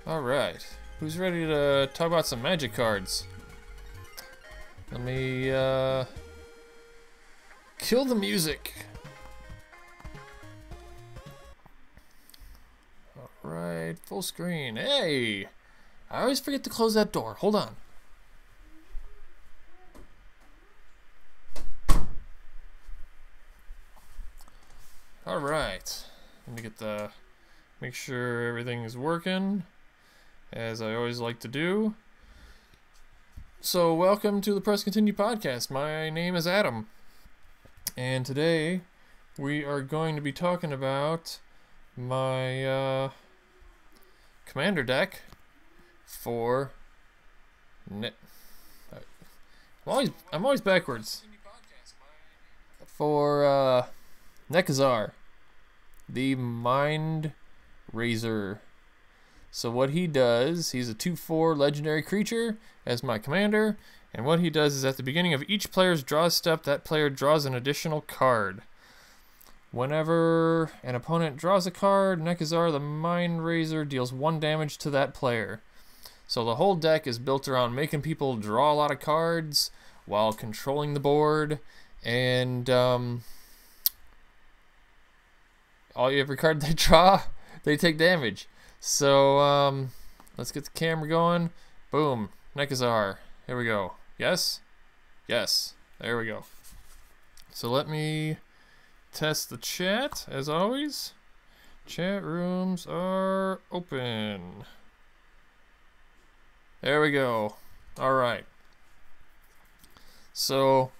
Alright, who's ready to talk about some magic cards? Let me kill the music. Alright, full screen. Hey! I always forget to close that door. Hold on. Alright. Let me get make sure everything is working, as I always like to do. So, welcome to the Press Continue podcast. My name is Adam, and today we are going to be talking about my Commander deck for I'm always backwards. For Nekusar, the Mind Razor. So what he does, he's a 2/4 legendary creature as my commander, and what he does is at the beginning of each player's draw step, that player draws an additional card. Whenever an opponent draws a card, Nekusar the Mind Razor deals 1 damage to that player. So the whole deck is built around making people draw a lot of cards while controlling the board, and every card they draw, they take damage. So let's get the camera going. Boom, Nekusar. Here we go. Yes? Yes. There we go. So let me test the chat, as always. Chat rooms are open. There we go. Alright. So,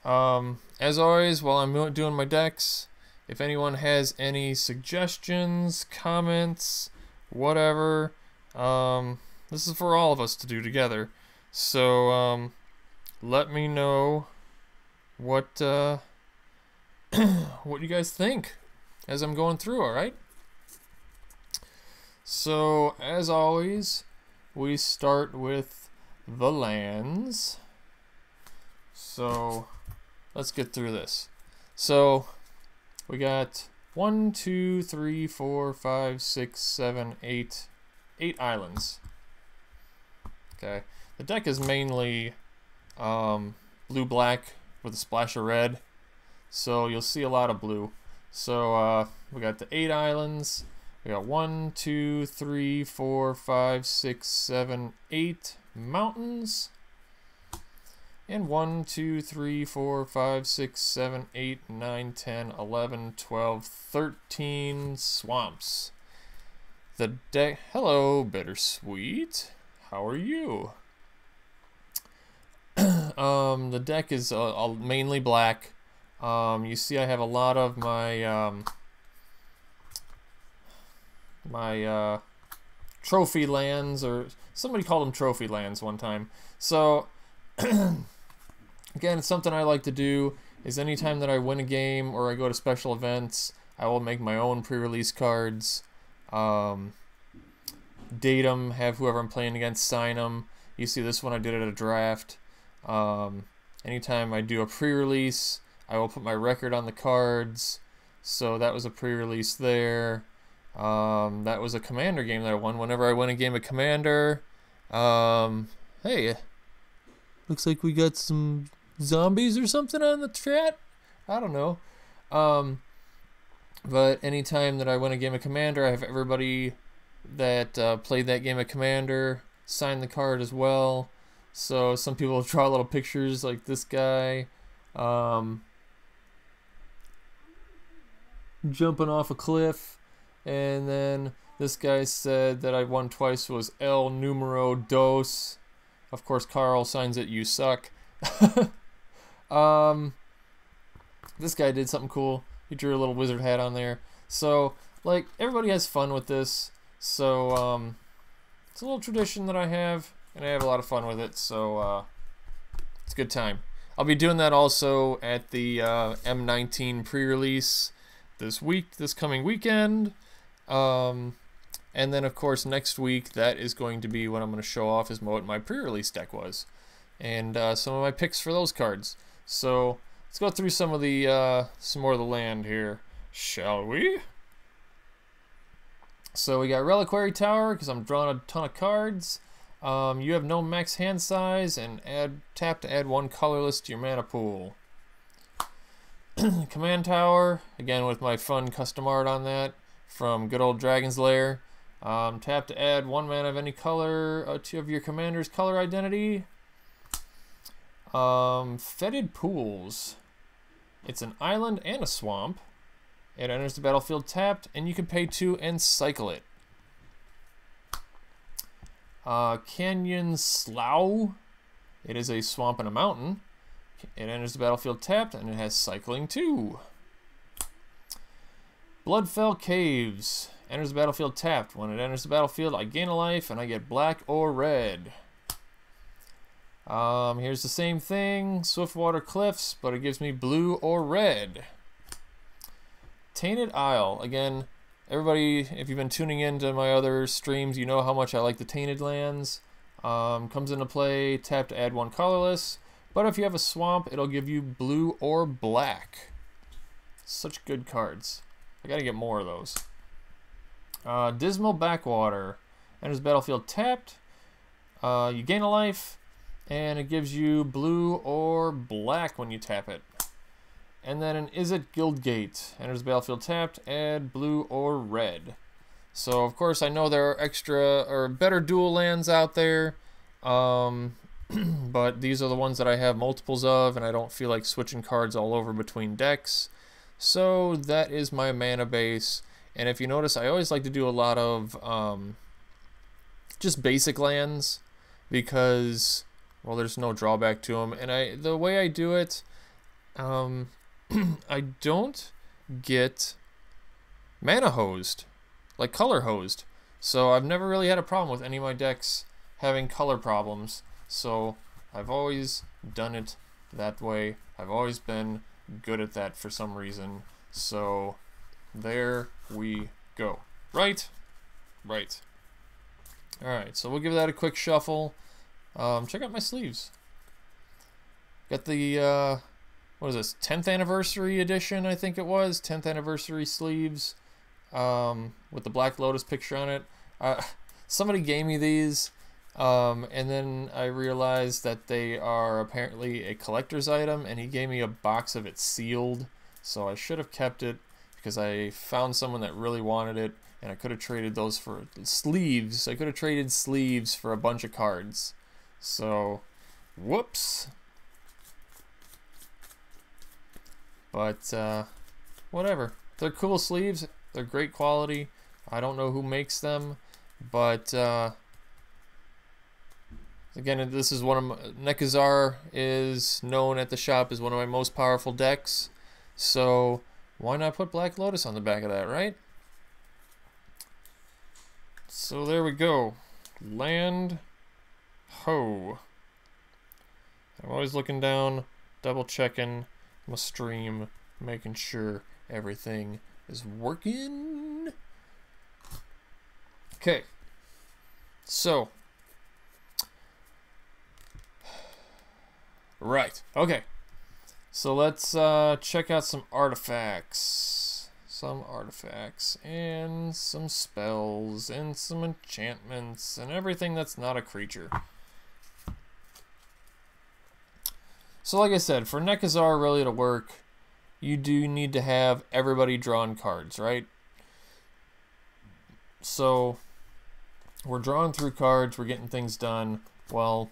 as always, while I'm doing my decks, if anyone has any suggestions, comments, whatever, this is for all of us to do together. So, let me know what what you guys think as I'm going through, alright? So, as always, we start with the lands. So, let's get through this. So, we got 1, 2, 3, 4, 5, 6, 7, 8 islands. Okay. The deck is mainly blue-black with a splash of red. So you'll see a lot of blue. So we got the 8 islands. We got 1, 2, 3, 4, 5, 6, 7, 8 mountains. And 1, 2, 3, 4, 5, 6, 7, 8, 9, 10, 11, 12, 13 swamps. The deck. Hello, Bittersweet. How are you? The deck is mainly black. You see, I have a lot of my trophy lands, or somebody called them trophy lands one time. So. Again, it's something I like to do, is anytime that I win a game or I go to special events, I will make my own pre-release cards, date them, have whoever I'm playing against sign them. You see this one I did at a draft. Anytime I do a pre-release, I will put my record on the cards. So that was a pre-release there. That was a Commander game that I won. Whenever I win a game of Commander, hey, looks like we got some zombies or something on the chat. I don't know. But anytime that I win a game of Commander, I have everybody that played that game of Commander sign the card as well. So some people draw little pictures like this guy jumping off a cliff. And then this guy said that I won twice was El Numero Dos. Of course, Carl signs it, you suck. This guy did something cool. He drew a little wizard hat on there. So, like, everybody has fun with this. So, it's a little tradition that I have, and I have a lot of fun with it. So, it's a good time. I'll be doing that also at the M19 pre-release this coming weekend. And then, of course, next week, that is going to be what I'm going to show off is what my pre-release deck was. And some of my picks for those cards. So, let's go through some more of the land here, shall we? So we got Reliquary Tower because I'm drawing a ton of cards. You have no max hand size, and tap to add 1 colorless to your mana pool. Command Tower, again with my fun custom art on that from good old Dragon's Lair. Tap to add 1 mana of any color of your commander's color identity. Fetid Pools. It's an island and a swamp. It enters the battlefield tapped, and you can pay 2 and cycle it. Canyon Slough. It is a swamp and a mountain. It enters the battlefield tapped, and it has cycling 2. Bloodfell Caves. Enters the battlefield tapped. When it enters the battlefield, I gain a life, and I get black or red. Here's the same thing, Swiftwater Cliffs, but it gives me blue or red. Tainted Isle. Again, everybody, if you've been tuning into my other streams, you know how much I like the Tainted Lands. Comes into play, tap to add 1 colorless, but if you have a swamp, it'll give you blue or black. Such good cards. I gotta get more of those. Dismal Backwater. Enters battlefield tapped. You gain a life, and it gives you blue or black when you tap it. And then an Is It Guildgate. Enters the battlefield tapped, add blue or red. So, of course, I know there are extra or better dual lands out there, but these are the ones that I have multiples of, and I don't feel like switching cards all over between decks. So that is my mana base. And if you notice, I always like to do a lot of just basic lands because, well, there's no drawback to them. And the way I do it, I don't get mana hosed, like color hosed. So I've never really had a problem with any of my decks having color problems. So I've always done it that way. I've always been good at that for some reason. So there we go. Right? Right. Alright, so we'll give that a quick shuffle. Check out my sleeves. Got the what is this, 10th anniversary edition, I think it was, 10th anniversary sleeves, with the Black Lotus picture on it. Somebody gave me these, and then I realized that they are apparently a collector's item, and he gave me a box of it sealed, so I should have kept it, because I found someone that really wanted it, and I could have traded those for sleeves. I could have traded sleeves for a bunch of cards. So, whoops. But, whatever. They're cool sleeves. They're great quality. I don't know who makes them. But, again, this is one of my... Nekusar is known at the shop as one of my most powerful decks. So, why not put Black Lotus on the back of that, right? So, there we go. Land Ho. I'm always looking down, double checking my stream, making sure everything is working. Okay, so right, okay, so let's check out some artifacts, and some spells and some enchantments and everything that's not a creature. So like I said, for Nekusar really to work, you do need to have everybody drawing cards, right? So we're drawing through cards, we're getting things done. Well,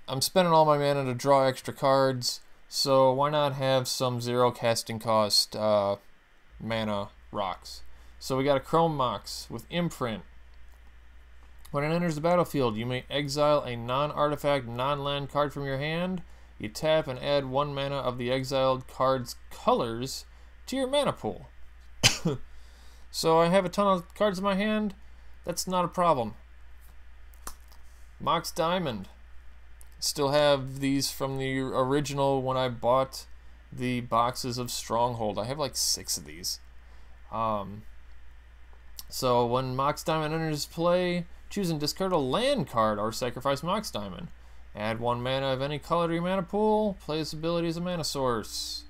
I'm spending all my mana to draw extra cards, so why not have some 0 casting cost mana rocks? So we got a Chrome Mox with Imprint. When it enters the battlefield, you may exile a non-artifact, non-land card from your hand. You tap and add 1 mana of the exiled card's colors to your mana pool. So I have a ton of cards in my hand. That's not a problem. Mox Diamond. Still have these from the original when I bought the boxes of Stronghold. I have like 6 of these. So when Mox Diamond enters play, choose and discard a land card or sacrifice Mox Diamond. Add 1 mana of any color to your mana pool. Play this ability as a mana source.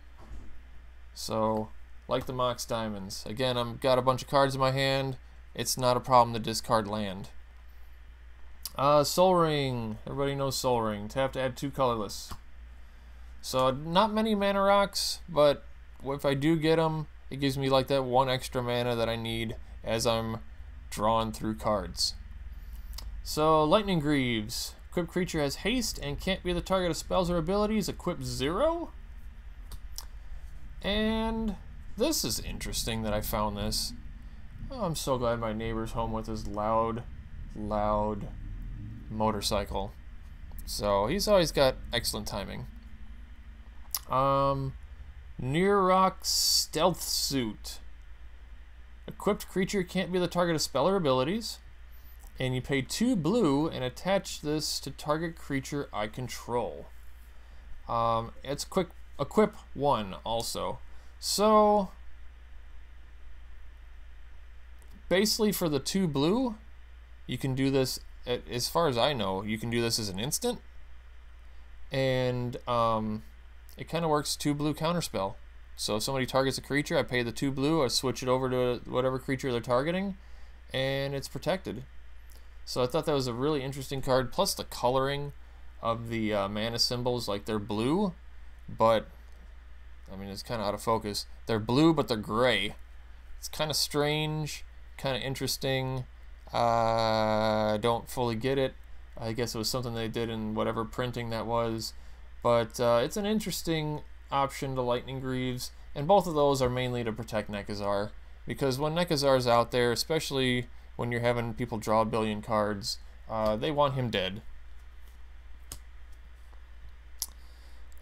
So, like the Mox Diamonds. Again, I've got a bunch of cards in my hand. it's not a problem to discard land. Soul Ring. Everybody knows Soul Ring. Tap to add 2 colorless. So not many mana rocks, but if I do get them, it gives me like that 1 extra mana that I need as I'm drawing through cards. So Lightning Greaves. Equipped creature has haste and can't be the target of spells or abilities. Equip 0. And this is interesting that I found this. Oh, I'm so glad my neighbor's home with his loud motorcycle. So he's always got excellent timing. Near Rock Stealth Suit. Equipped creature can't be the target of spell or abilities. And you pay 2 blue and attach this to target creature I control. It's equip 1 also. So basically for the 2 blue, you can do this, as far as I know, you can do this as an instant. And it kind of works 2 blue counterspell. So if somebody targets a creature, I pay the 2 blue, I switch it over to whatever creature they're targeting, and it's protected. So I thought that was a really interesting card, plus the coloring of the mana symbols, like they're blue, but, I mean, it's kind of out of focus. They're blue, but they're gray. It's kind of strange, kind of interesting. I don't fully get it. I guess it was something they did in whatever printing that was. But it's an interesting option to Lightning Greaves, and both of those are mainly to protect Nekusar, because when Nekusar's out there, especially when you're having people draw a billion cards, they want him dead.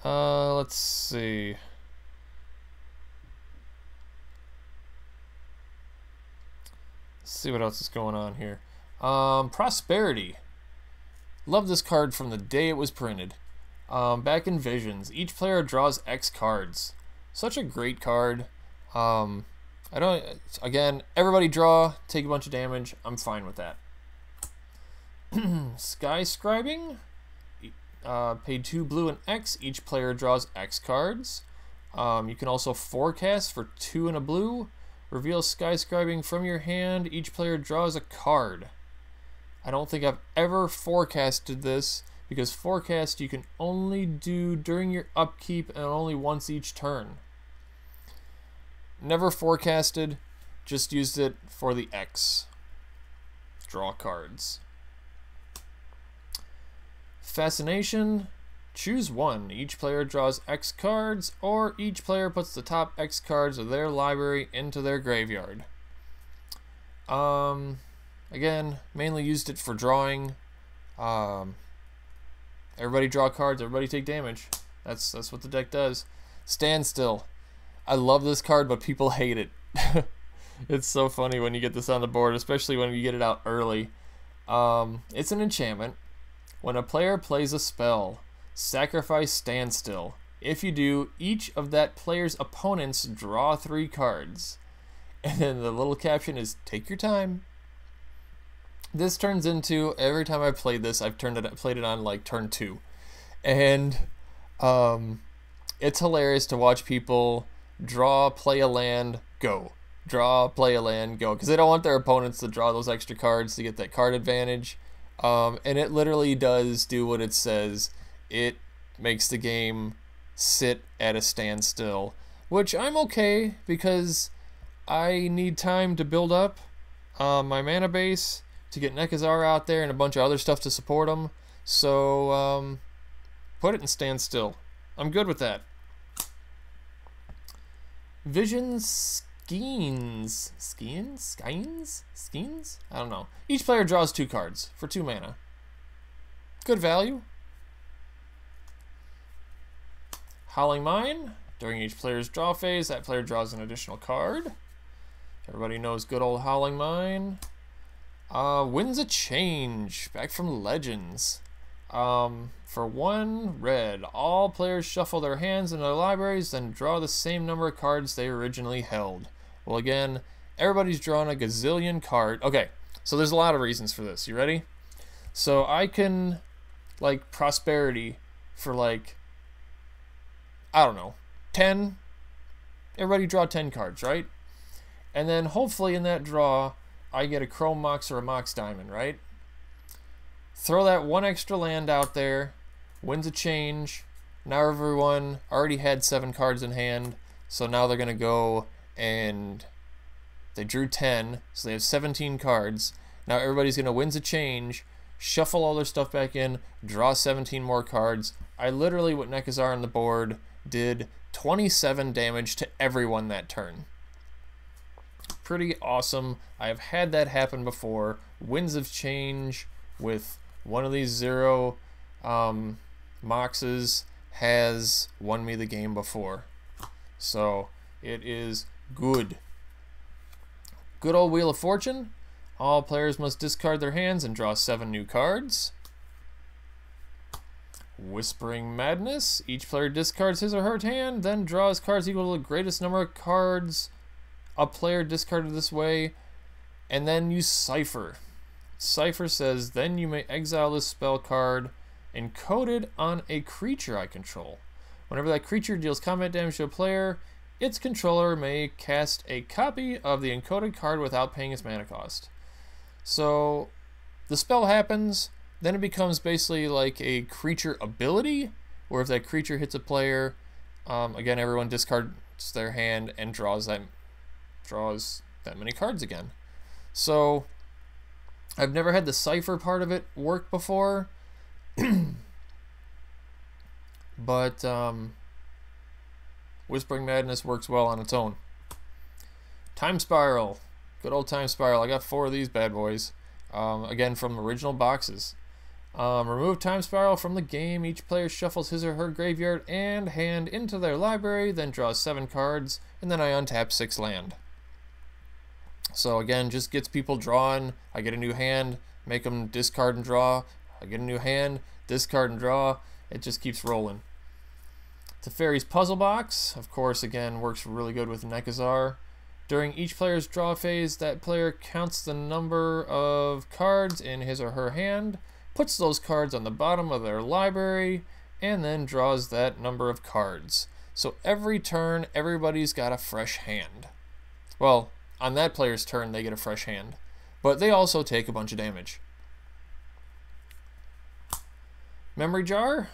Let's see. Let's see what else is going on here. Prosperity. Love this card from the day it was printed. Back in Visions, each player draws X cards. Such a great card. Again, everybody draw, take a bunch of damage. I'm fine with that. Sky Scribing. Paid 2 blue and X. Each player draws X cards. You can also forecast for 2 and a blue. Reveal Sky Scribing from your hand. Each player draws a card. I don't think I've ever forecasted this, because forecast you can only do during your upkeep and only once each turn. Never forecasted, just used it for the X. Draw cards. Fascination. Choose 1. Each player draws X cards, or each player puts the top X cards of their library into their graveyard. Again, mainly used it for drawing. Everybody draw cards, everybody take damage. That's what the deck does. Standstill. I love this card, but people hate it. It's so funny when you get this on the board, especially when you get it out early. It's an enchantment. When a player plays a spell, sacrifice Standstill. If you do, each of that player's opponents draw 3 cards. And then the little caption is, take your time. This turns into, every time I played this, I've played it on like turn 2. And it's hilarious to watch people draw, play a land, go. Draw, play a land, go. Because they don't want their opponents to draw those extra cards to get that card advantage. And it literally does do what it says. It makes the game sit at a standstill, which I'm okay, because I need time to build up my mana base to get Nekusar out there and a bunch of other stuff to support him. So put it in standstill. I'm good with that. Vision Skeins? I don't know. Each player draws 2 cards for 2 mana. Good value. Howling Mine. During each player's draw phase, that player draws an additional card. Everybody knows good old Howling Mine. Winds of Change. Back from Legends. For 1 red, all players shuffle their hands in their libraries, then draw the same number of cards they originally held. Well, again, everybody's drawn a gazillion card. Okay, so there's a lot of reasons for this. You ready? So I can, like, prosperity for, like, I don't know, 10. Everybody draw 10 cards, right? And then hopefully in that draw, I get a Chrome Mox or a Mox Diamond, right? Throw that one extra land out there, wins a change. Now everyone already had 7 cards in hand, so now they're going to go and they drew 10, so they have 17 cards. Now everybody's going to wins a change, shuffle all their stuff back in, draw 17 more cards. I literally, with Nekusar on the board, did 27 damage to everyone that turn. Pretty awesome. I have had that happen before. Winds of Change with one of these 0 Moxes has won me the game before. So it is good. Good old Wheel of Fortune. All players must discard their hands and draw 7 new cards. Whispering Madness. Each player discards his or her hand, then draws cards equal to the greatest number of cards a player discarded this way, and then use Cipher. Cipher says, then you may exile this spell card encoded on a creature I control. Whenever that creature deals combat damage to a player, its controller may cast a copy of the encoded card without paying its mana cost. So the spell happens, then it becomes basically like a creature ability, where if that creature hits a player, again, everyone discards their hand and draws that many cards again. So I've never had the Cipher part of it work before, but Whispering Madness works well on its own. Time Spiral. Good old Time Spiral. I got 4 of these bad boys. Again, from original boxes. Remove Time Spiral from the game. Each player shuffles his or her graveyard and hand into their library, then draws 7 cards, and then I untap 6 land. So again, just gets people drawing. I get a new hand, make them discard and draw. I get a new hand, discard and draw. It just keeps rolling. Teferi's Puzzle Box, of course, again, works really good with Nekusar. During each player's draw phase, that player counts the number of cards in his or her hand, puts those cards on the bottom of their library, and then draws that number of cards. So every turn, everybody's got a fresh hand. Well, on that player's turn, they get a fresh hand, but they also take a bunch of damage. Memory Jar,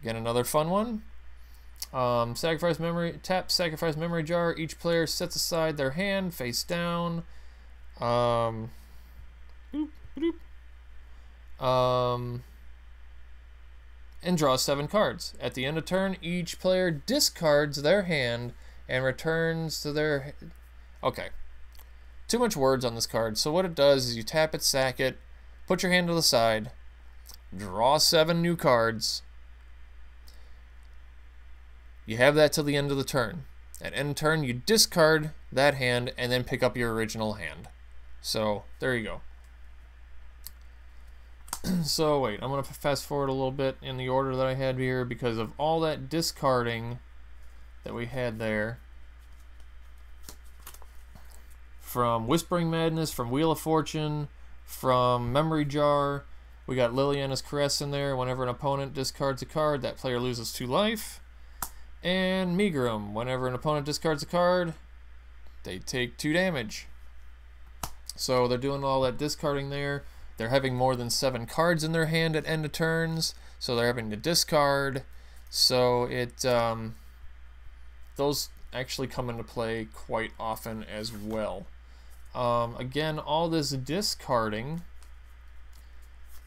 again, another fun one. Tap sacrifice memory jar. Each player sets aside their hand face down. And draws 7 cards. At the end of turn, each player discards their hand and returns to their... Okay. Too much words on this card. So what it does is you tap it, sack it, put your hand to the side, draw 7 new cards. You have that till the end of the turn. At end of turn, you discard that hand and then pick up your original hand. So, there you go. So, wait, I'm going to fast forward a little bit in the order that I had here because of all that discarding that we had there. From Whispering Madness, from Wheel of Fortune, from Memory Jar. We got Liliana's Caress in there. Whenever an opponent discards a card, that player loses 2 life. And Megrim, whenever an opponent discards a card, they take 2 damage. So they're doing all that discarding there. They're having more than 7 cards in their hand at end of turns, so they're having to discard. So it those actually come into play quite often as well. Again, all this discarding,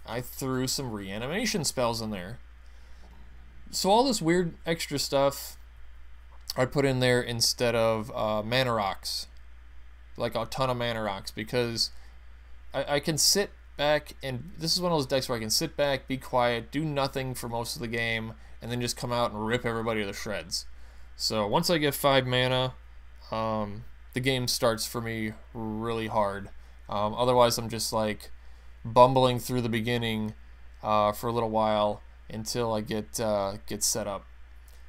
I threw some reanimation spells in there. So all this weird extra stuff I put in there instead of mana rocks, like a ton of mana rocks, because I can sit back, and this is one of those decks where I can sit back, be quiet, do nothing for most of the game, and then just come out and rip everybody to the shreds. So once I get 5 mana, the game starts for me really hard. Otherwise I'm just like bumbling through the beginning for a little while until I get set up.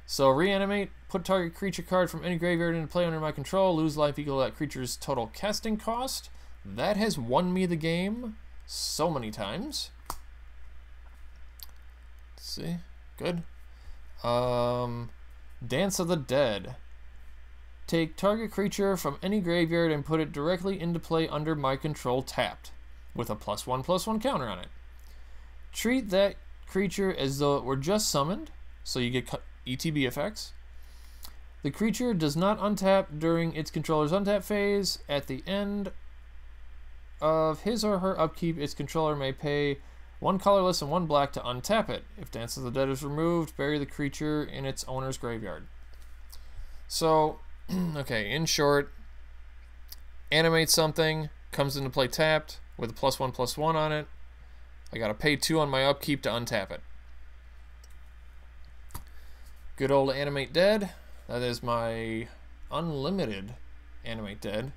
So reanimate, put target creature card from any graveyard into play under my control, lose life equal to that creature's total casting cost. That has won me the game so many times. Let's see, good. Dance of the Dead. Take target creature from any graveyard and put it directly into play under my control tapped, with a +1/+1 counter on it. Treat that creature as though it were just summoned, so you get ETB effects. The creature does not untap during its controller's untap phase. At the end of his or her upkeep, its controller may pay 1 colorless and 1 black to untap it. If Dance of the Dead is removed, bury the creature in its owner's graveyard. So, okay, in short, animate something, comes into play tapped with a +1/+1 on it. I gotta pay 2 on my upkeep to untap it. Good old Animate Dead. That is my unlimited Animate Dead.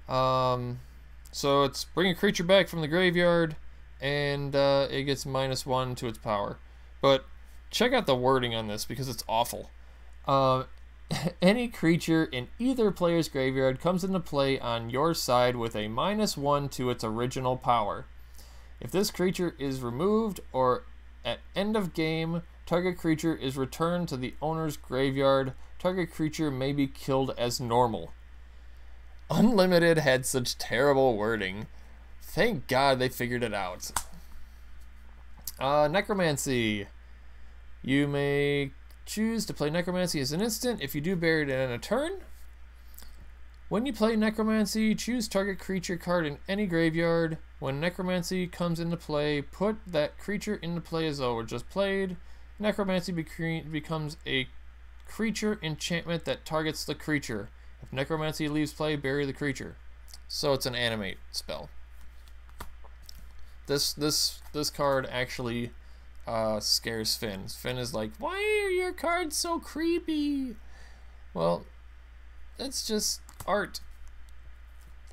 So it's bring a creature back from the graveyard, and it gets -1 to its power. But check out the wording on this because it's awful. Any creature in either player's graveyard comes into play on your side with a -1 to its original power. If this creature is removed or at end of game, target creature is returned to the owner's graveyard. Target creature may be killed as normal. Unlimited had such terrible wording. Thank God they figured it out. Necromancy. You may choose to play Necromancy as an instant. If you do, bury it in a turn. When you play Necromancy, choose target creature card in any graveyard. When Necromancy comes into play, put that creature into play as though it were just played. Necromancy becomes a creature enchantment that targets the creature. If Necromancy leaves play, bury the creature. So it's an animate spell. This card actually scares Finn. Finn is like, why are your cards so creepy? Well, it's just art.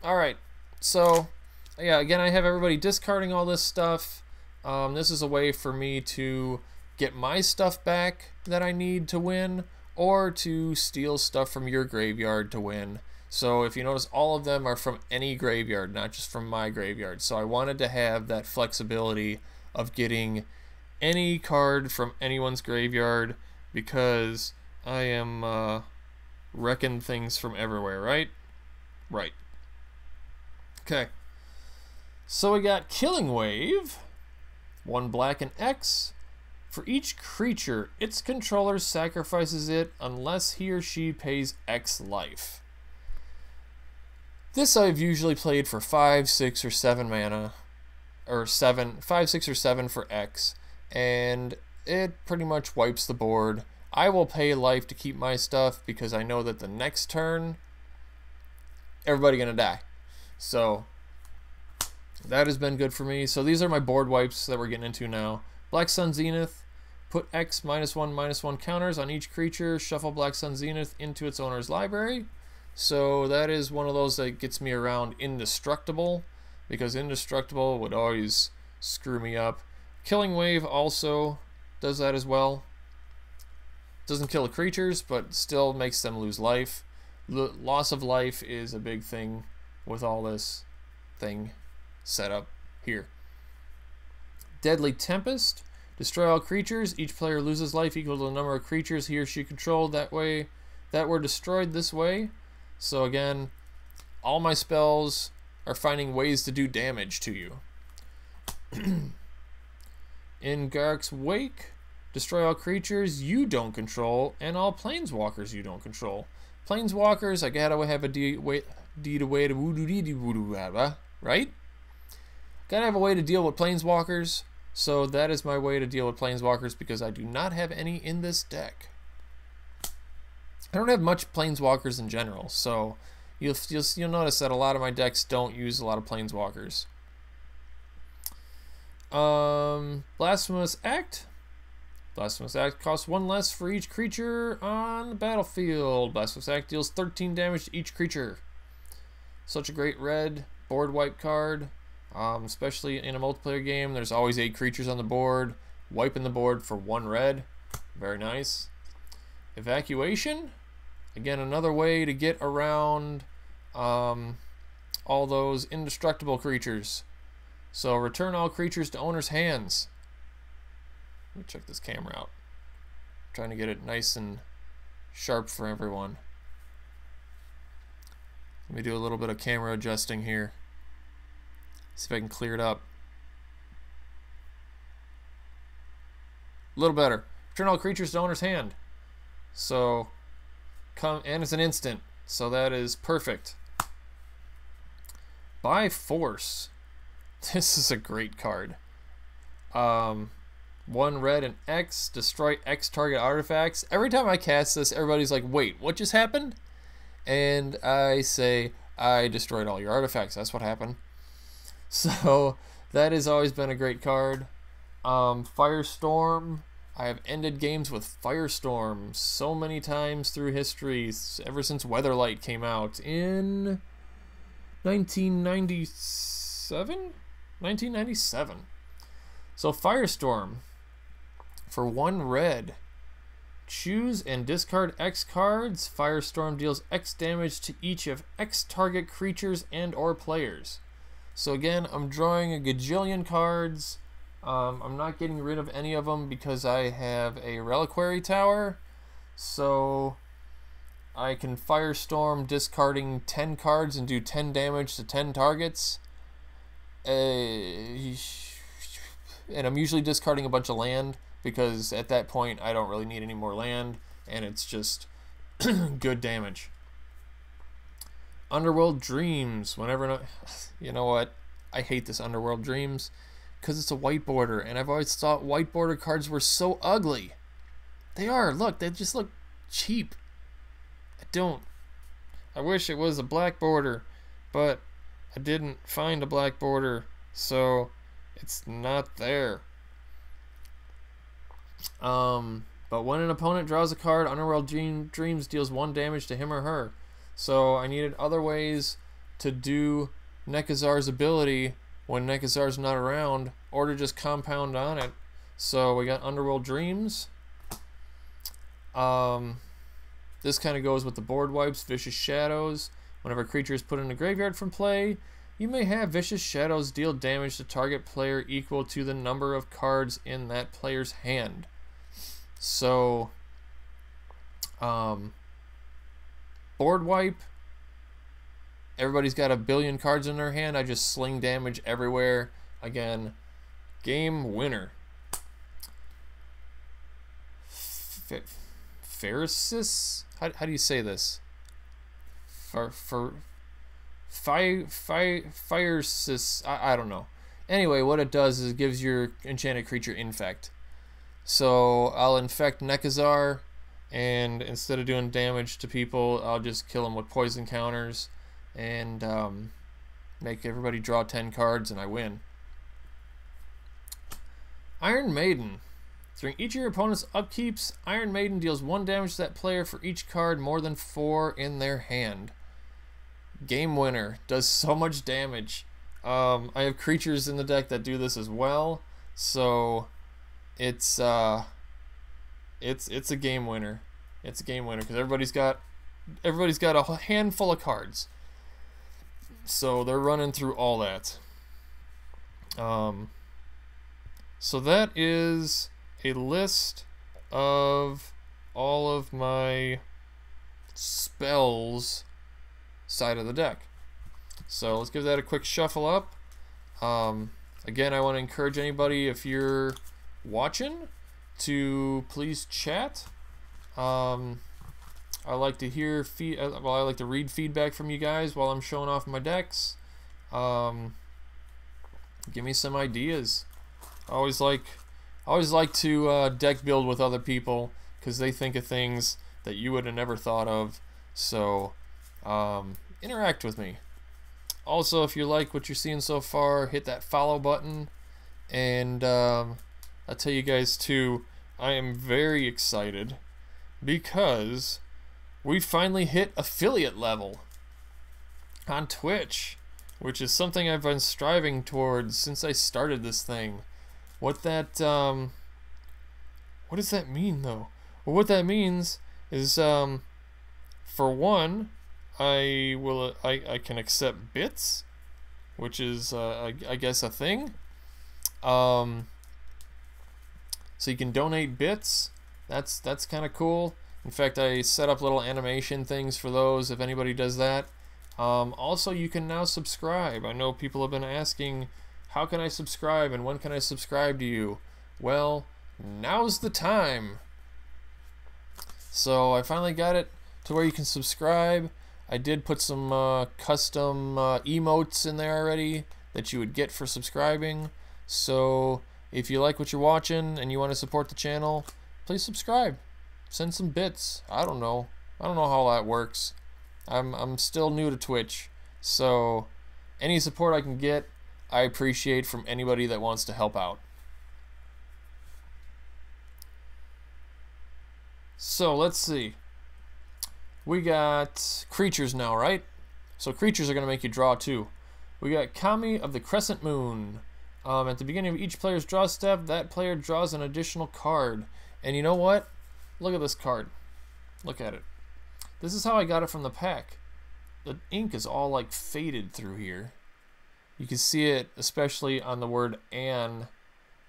Alright, so yeah, again, I have everybody discarding all this stuff. This is a way for me to get my stuff back that I need to win, or to steal stuff from your graveyard to win. So if you notice, all of them are from any graveyard, not just from my graveyard. So I wanted to have that flexibility of getting any card from anyone's graveyard, because I am wrecking things from everywhere, right? Right. Okay. So we got Killing Wave, 1 black and X. For each creature, its controller sacrifices it unless he or she pays X life. This I've usually played for 5, 6, or 7 mana, or 5, 6, or 7 for X, and it pretty much wipes the board. I will pay life to keep my stuff because I know that the next turn, everybody gonna die. So that has been good for me. So these are my board wipes that we're getting into now. Black Sun Zenith, put X -1/-1 counters on each creature, shuffle Black Sun Zenith into its owner's library. So that is one of those that gets me around Indestructible, because Indestructible would always screw me up. Killing Wave also does that as well. Doesn't kill the creatures, but still makes them lose life. Loss of life is a big thing with all this thing set up here. Deadly Tempest. Destroy all creatures. Each player loses life equal to the number of creatures he or she controlled that were destroyed this way. So again, all my spells are finding ways to do damage to you. In Garruk's Wake, destroy all creatures you don't control and all planeswalkers you don't control. Planeswalkers, I gotta have a right? Gotta have a way to deal with planeswalkers. So that is my way to deal with planeswalkers, because I do not have any in this deck. I don't have much planeswalkers in general, so you'll notice that a lot of my decks don't use a lot of planeswalkers. Blasphemous Act. Blasphemous Act costs 1 less for each creature on the battlefield. Blasphemous Act deals 13 damage to each creature. Such a great red board wipe card. Especially in a multiplayer game, there's always 8 creatures on the board. Wiping the board for 1 red. Very nice. Evacuation. Again, another way to get around all those indestructible creatures. So return all creatures to owner's hands. Let me check this camera out. I'm trying to get it nice and sharp for everyone. Let me do a little bit of camera adjusting here. See if I can clear it up. A little better. Return all creatures to owner's hand. So, and it's an instant. So that is perfect. By Force. This is a great card. 1 red and X. Destroy X target artifacts. Every time I cast this, everybody's like, wait, what just happened? And I say, I destroyed all your artifacts. That's what happened. So that has always been a great card. Firestorm. I have ended games with Firestorm so many times through history, ever since Weatherlight came out in 1997? 1997. So Firestorm. For 1 red. Choose and discard X cards. Firestorm deals X damage to each of X target creatures and or players. So again, I'm drawing a gajillion cards. I'm not getting rid of any of them because I have a Reliquary Tower. So I can Firestorm discarding 10 cards and do 10 damage to 10 targets. And I'm usually discarding a bunch of land because at that point I don't really need any more land and it's just good damage. Underworld Dreams. Whenever, you know what? I hate this Underworld Dreams because it's a white border, and I've always thought white border cards were so ugly. They are. Look, they just look cheap. I wish it was a black border, but I didn't find a black border, so it's not there. But when an opponent draws a card, Underworld Dreams deals 1 damage to him or her. So I needed other ways to do Nekusar's ability when Nekusar's not around, or to just compound on it. So we got Underworld Dreams. This kind of goes with the board wipes. Vicious Shadows. Whenever a creature is put in the graveyard from play, you may have Vicious Shadows deal damage to target player equal to the number of cards in that player's hand. So, board wipe. Everybody's got a billion cards in their hand. I just sling damage everywhere. Again, game winner. Pharisis? How do you say this? Firesis. I don't know. Anyway, what it does is it gives your enchanted creature infect. So I'll infect Nekusar, and instead of doing damage to people, I'll just kill them with poison counters and make everybody draw 10 cards, and I win. Iron Maiden. During each of your opponent's upkeeps, Iron Maiden deals 1 damage to that player for each card more than 4 in their hand. Game winner. Does so much damage. I have creatures in the deck that do this as well, so it's a game winner. It's a game winner because everybody's got a handful of cards, so they're running through all that. So that is a list of all of my spells side of the deck. So let's give that a quick shuffle up. Again, I want to encourage anybody, if you're watching, to please chat. I like to hear I like to read feedback from you guys while I'm showing off my decks. Give me some ideas. I always like to deck build with other people because they think of things that you would have never thought of. So interact with me. Also, if you like what you're seeing so far, hit that follow button. And I'll tell you guys too, I am very excited because we finally hit affiliate level on Twitch, which is something I've been striving towards since I started this thing. What does that mean though? Well, what that means is, for one, I can accept bits, which is I guess a thing. So you can donate bits. That's kind of cool. In fact, I set up little animation things for those if anybody does that. Also, you can now subscribe. I know people have been asking, how can I subscribe and when can I subscribe to you? Well, now's the time. So I finally got it to where you can subscribe. I did put some custom emotes in there already that you would get for subscribing. So if you like what you're watching and you want to support the channel, please subscribe. Send some bits. I don't know how that works. I'm still new to Twitch, so any support I can get, I appreciate from anybody that wants to help out. So let's see. We got creatures now, right? So creatures are going to make you draw too. We got Kami of the Crescent Moon. At the beginning of each player's draw step, that player draws an additional card. And you know what? Look at this card. Look at it. This is how I got it from the pack. The ink is all like faded through here. You can see it especially on the word "and,"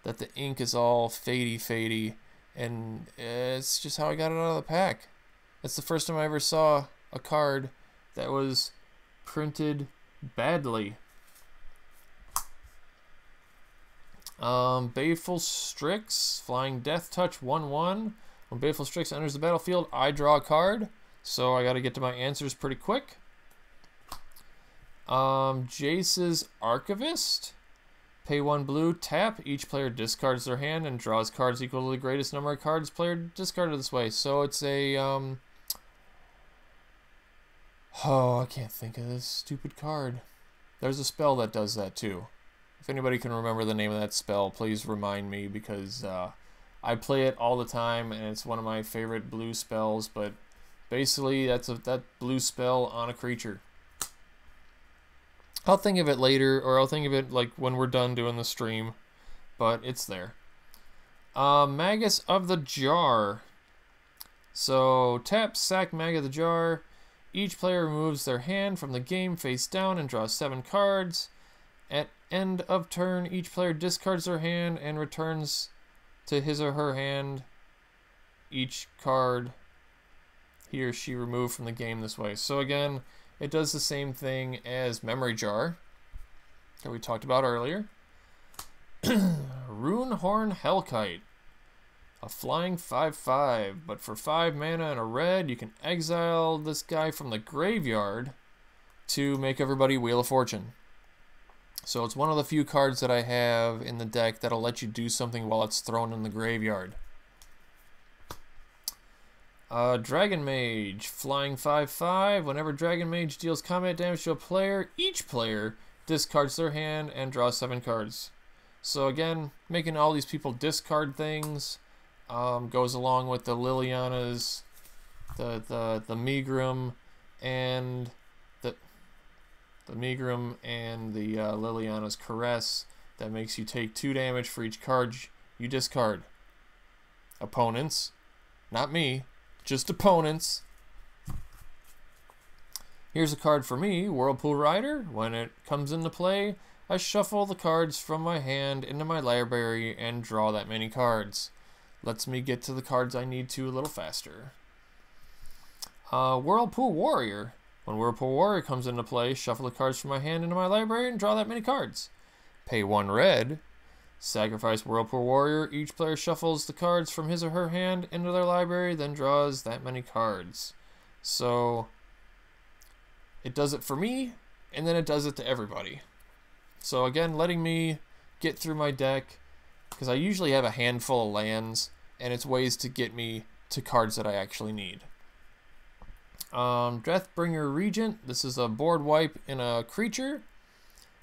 that the ink is all fadey, and it's just how I got it out of the pack. That's the first time I ever saw a card that was printed badly. Baleful Strix, Flying Death Touch 1/1. When Baleful Strix enters the battlefield, I draw a card. So I got to get to my answers pretty quick. Jace's Archivist. Pay 1 blue, tap. Each player discards their hand and draws cards equal to the greatest number of cards player discarded this way. So it's a oh, I can't think of this stupid card. There's a spell that does that too. If anybody can remember the name of that spell, please remind me, because I play it all the time and it's one of my favorite blue spells. But basically, that's that blue spell on a creature. I'll think of it later, or I'll think of it like when we're done doing the stream, but it's there. Magus of the Jar. So tap, sack Mag of the Jar. Each player removes their hand from the game face down and draws 7 cards. At end of turn, each player discards their hand and returns to his or her hand each card he or she removed from the game this way. So again, it does the same thing as Memory Jar that we talked about earlier. Runehorn Hellkite. A flying 5/5, but for 5 mana and a red, you can exile this guy from the graveyard to make everybody Wheel of Fortune. So it's one of the few cards that I have in the deck that'll let you do something while it's thrown in the graveyard. Dragon Mage, flying 5/5. Whenever Dragon Mage deals combat damage to a player, each player discards their hand and draws 7 cards. So again, making all these people discard things goes along with the Liliana's, the Megrim, and the Megrim and the Liliana's Caress, that makes you take 2 damage for each card you discard. Opponents, not me, just opponents. Here's a card for me, Whirlpool Rider. When it comes into play, I shuffle the cards from my hand into my library and draw that many cards. Lets me get to the cards I need to a little faster. Whirlpool Warrior. When Whirlpool Warrior comes into play, shuffle the cards from my hand into my library and draw that many cards. Pay 1 red. Sacrifice Whirlpool Warrior. Each player shuffles the cards from his or her hand into their library, then draws that many cards. So it does it for me, and then it does it to everybody. So again, letting me get through my deck, because I usually have a handful of lands, and it's ways to get me to cards that I actually need. Deathbringer Regent. This is a board wipe in a creature.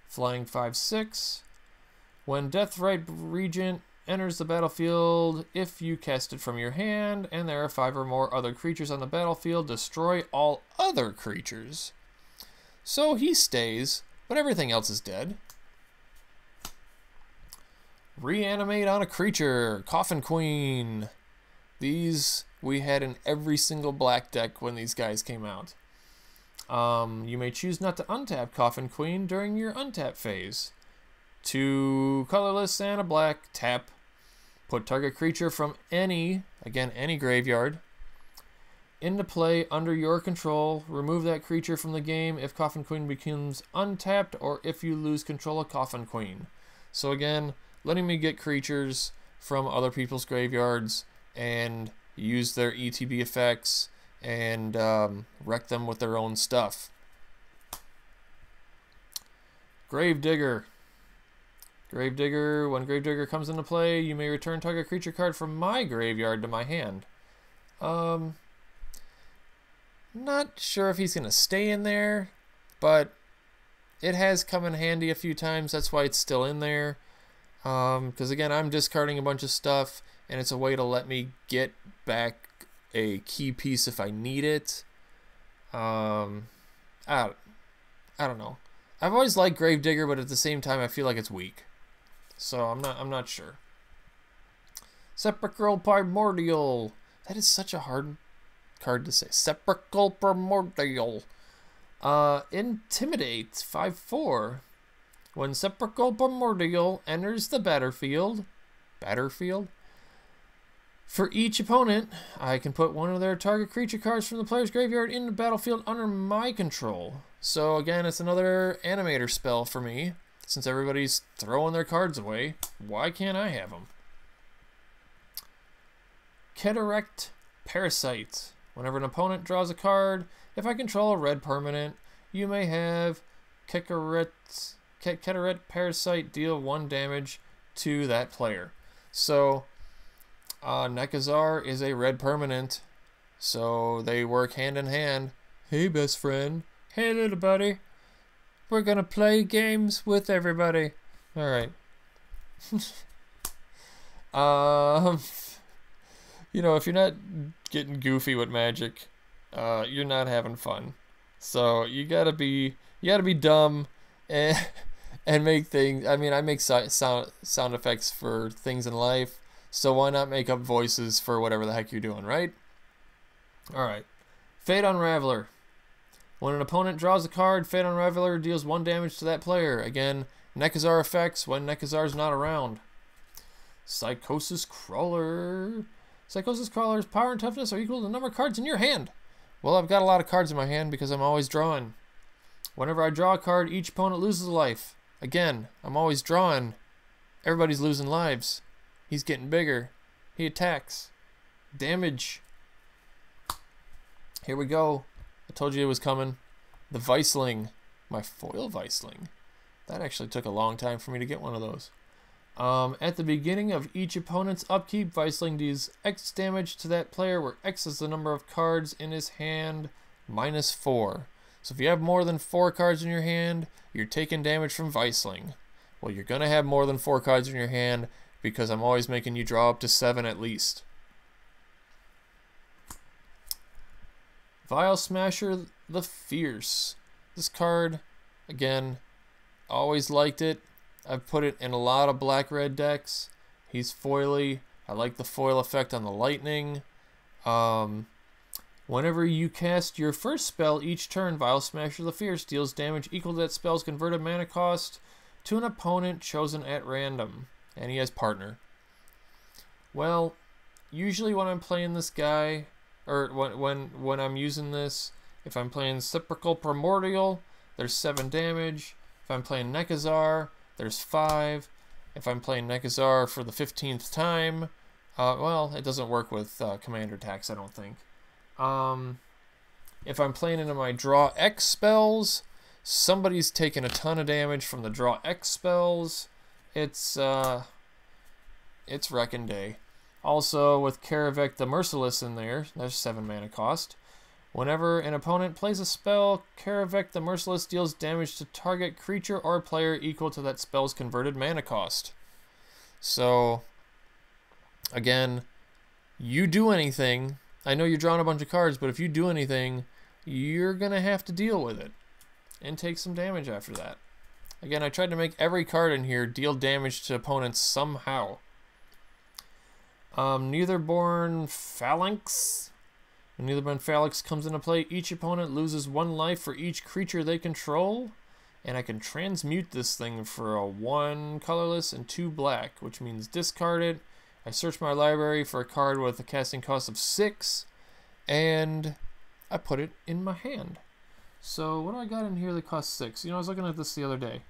Flying 5/6. When Deathrite Regent enters the battlefield, if you cast it from your hand and there are 5 or more other creatures on the battlefield, destroy all other creatures. So he stays, but everything else is dead. Reanimate on a creature. Coffin Queen. These we had in every single black deck when these guys came out. You may choose not to untap Coffin Queen during your untap phase. 2 colorless and a black. Tap. Put target creature from any graveyard into play under your control. Remove that creature from the game if Coffin Queen becomes untapped or if you lose control of Coffin Queen. So again, letting me get creatures from other people's graveyards and use their ETB effects and wreck them with their own stuff. Gravedigger. Gravedigger, when Gravedigger comes into play, you may return target creature card from my graveyard to my hand. Not sure if he's going to stay in there, but it has come in handy a few times. That's why it's still in there. Because again, I'm discarding a bunch of stuff, and it's a way to let me get back a key piece if I need it. I don't know. I've always liked Gravedigger, but at the same time, I feel like it's weak. So I'm not sure. Sepulchral Primordial. That is such a hard card to say. Sepulchral Primordial. Intimidate 5/4. When Sepulchral Primordial enters the battlefield, for each opponent, I can put one of their target creature cards from the player's graveyard in the battlefield under my control. So again, it's another animator spell for me. Since everybody's throwing their cards away, why can't I have them? Cataract Parasite. Whenever an opponent draws a card, if I control a red permanent, you may have Cataract Parasite deal 1 damage to that player. So, Nekusar is a red permanent, so they work hand in hand. Hey, best friend. Hey, little buddy. We're gonna play games with everybody. Alright. You know, if you're not getting goofy with Magic, you're not having fun. So you gotta be dumb and make things. I mean, I make sound effects for things in life, so why not make up voices for whatever the heck you're doing, right? All right. Fate Unraveler. When an opponent draws a card, Fate Unraveler deals 1 damage to that player. Again, Nekusar effects when Nekusar's not around. Psychosis Crawler. Psychosis Crawler's power and toughness are equal to the number of cards in your hand. Well, I've got a lot of cards in my hand because I'm always drawing. Whenever I draw a card, each opponent loses a life. Again, I'm always drawing. Everybody's losing lives. He's getting bigger. He attacks. Damage. Here we go. I told you it was coming. The Viceling. My foil Viceling. That actually took a long time for me to get one of those. At the beginning of each opponent's upkeep, Viceling deals X damage to that player, where X is the number of cards in his hand minus 4. So if you have more than 4 cards in your hand, you're taking damage from Viceling. Well, you're going to have more than 4 cards in your hand because I'm always making you draw up to 7 at least. Vial Smasher the Fierce. This card, again, always liked it. I've put it in a lot of black-red decks. He's foily. I like the foil effect on the lightning. Whenever you cast your first spell each turn, Vial Smasher the Fierce deals damage equal to that spell's converted mana cost to an opponent chosen at random. And he has partner. Well, usually when I'm playing this guy, or when I'm using this, if I'm playing Sepulchral Primordial, there's 7 damage. If I'm playing Nekusar, there's 5. If I'm playing Nekusar for the 15th time, well, it doesn't work with commander attacks, I don't think. If I'm playing into my Draw X spells, somebody's taking a ton of damage from the Draw X spells. It's wrecking day. Also, with Karavek the Merciless in there, there's 7 mana cost. Whenever an opponent plays a spell, Karavek the Merciless deals damage to target creature or player equal to that spell's converted mana cost. So, again, you do anything. I know you're drawing a bunch of cards, but if you do anything, you're going to have to deal with it and take some damage after that. Again, I tried to make every card in here deal damage to opponents somehow. Neitherborn Phalanx. When Neitherborn Phalanx comes into play, each opponent loses 1 life for each creature they control. And I can transmute this thing for a 1 colorless and 2 black, which means discard it. I search my library for a card with a casting cost of 6, and I put it in my hand. So what do I got in here that costs 6? You know, I was looking at this the other day.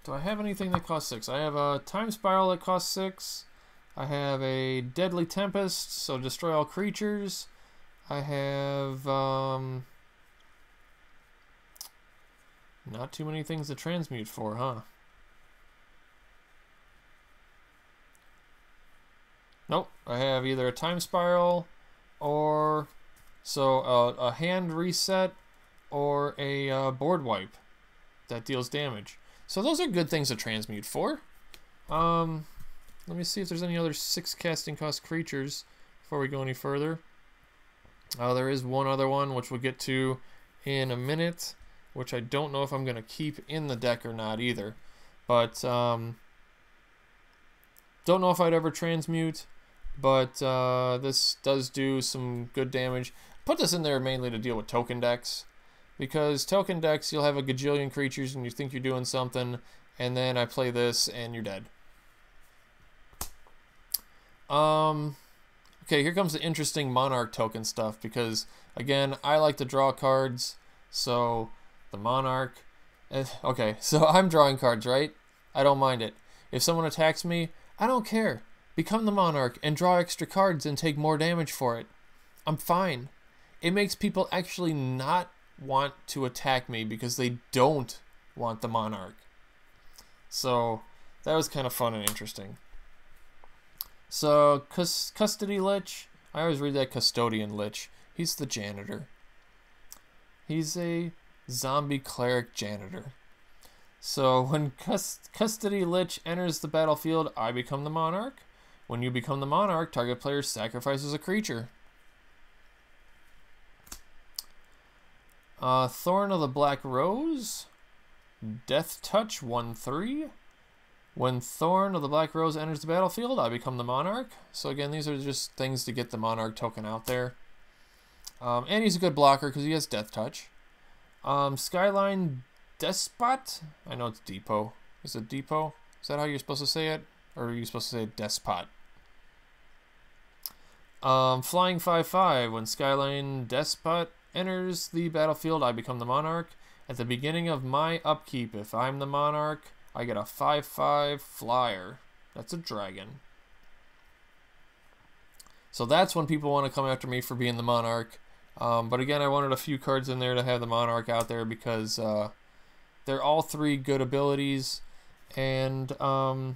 Do I have anything that costs 6? I have a Time Spiral that costs 6. I have a Deadly Tempest, so destroy all creatures. I have not too many things to transmute for, huh? Nope. I have either a Time Spiral or a hand reset or a board wipe that deals damage. So those are good things to transmute for. Let me see if there's any other 6 casting cost creatures before we go any further. There is one other one, which we'll get to in a minute, which I don't know if I'm going to keep in the deck or not either. But don't know if I'd ever transmute, but this does do some good damage. Put this in there mainly to deal with token decks, because token decks, you'll have a gajillion creatures and you think you're doing something, and then I play this and you're dead. Okay, here comes the interesting Monarch token stuff, because again, I like to draw cards. So the Monarch, okay, so I'm drawing cards, right? I don't mind it. If someone attacks me, I don't care. Become the Monarch and draw extra cards and take more damage for it. I'm fine. It makes people actually not want to attack me because they don't want the Monarch. So that was kind of fun and interesting. So Custody Lich, I always read that Custodian Lich. He's the janitor. He's a zombie cleric janitor. So when Custody Lich enters the battlefield, I become the Monarch. When you become the Monarch, target player sacrifices a creature. Thorn of the Black Rose, Death Touch 1/3. When Thorn of the Black Rose enters the battlefield, I become the Monarch. So again, these are just things to get the Monarch token out there. And he's a good blocker because he has Death Touch. Skyline Despot. I know it's Depot. Is it Depot? Is that how you're supposed to say it? Or are you supposed to say Despot? Flying 5/5. When Skyline Despot enters the battlefield, I become the Monarch. At the beginning of my upkeep, if I'm the Monarch, I get a 5/5 flyer. That's a dragon. So that's when people want to come after me for being the Monarch. But again, I wanted a few cards in there to have the Monarch out there because they're all 3 good abilities. And I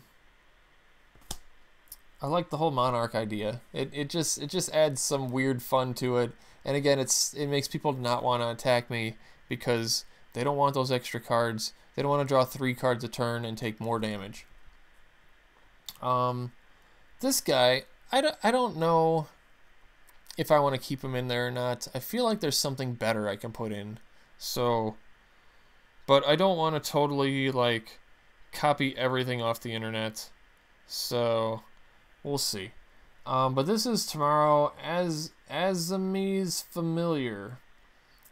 like the whole Monarch idea. It just adds some weird fun to it. And again, it makes people not want to attack me because they don't want those extra cards. They don't want to draw 3 cards a turn and take more damage. This guy, I don't know if I want to keep him in there or not. I feel like there's something better I can put in. So, but I don't want to totally like copy everything off the internet. So, we'll see. But this is tomorrow as Azami's Familiar.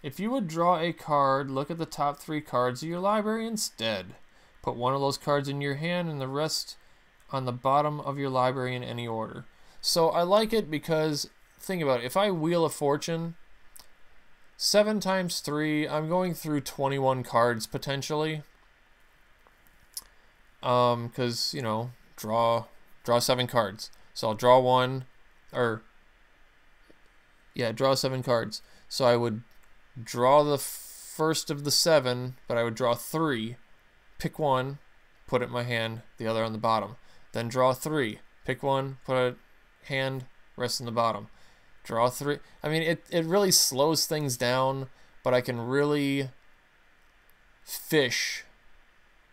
If you would draw a card, look at the top 3 cards of your library instead. Put one of those cards in your hand and the rest on the bottom of your library in any order. So I like it because, think about it, if I Wheel of Fortune, 7 times 3, I'm going through 21 cards potentially. Because, you know, draw 7 cards. So I'll draw 1, or, yeah, draw 7 cards. So I would draw the first of the 7, but I would draw 3, pick 1, put it in my hand, the other on the bottom. Then draw 3, pick 1, put it hand, rest in the bottom. Draw 3. I mean, it really slows things down, but I can really fish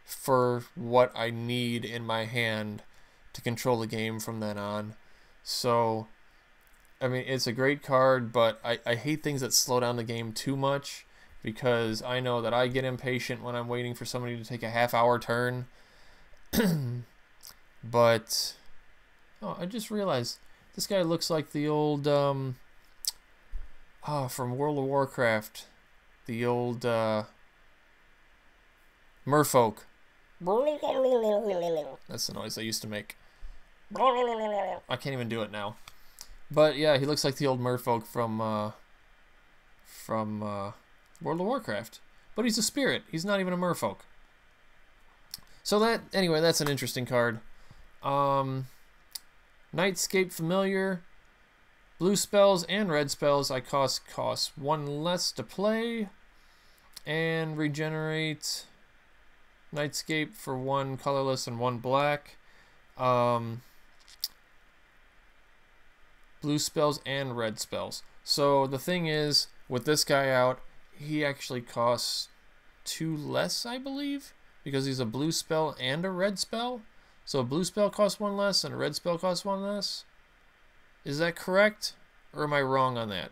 for what I need in my hand to control the game from then on. So, I mean, it's a great card, but I hate things that slow down the game too much because I know that I get impatient when I'm waiting for somebody to take a half-hour turn. But, oh, I just realized this guy looks like the old, from World of Warcraft, the old merfolk. That's the noise I used to make. I can't even do it now. But yeah, he looks like the old merfolk from World of Warcraft. But he's a spirit. He's not even a merfolk. So anyway, that's an interesting card. Nightscape Familiar. Blue spells and red spells I cost 1 less to play. And regenerate Nightscape for 1 colorless and 1 black. Blue spells and red spells. So the thing is, with this guy out, he actually costs 2 less, I believe, because he's a blue spell and a red spell. So a blue spell costs 1 less and a red spell costs 1 less. Is that correct, or am I wrong on that?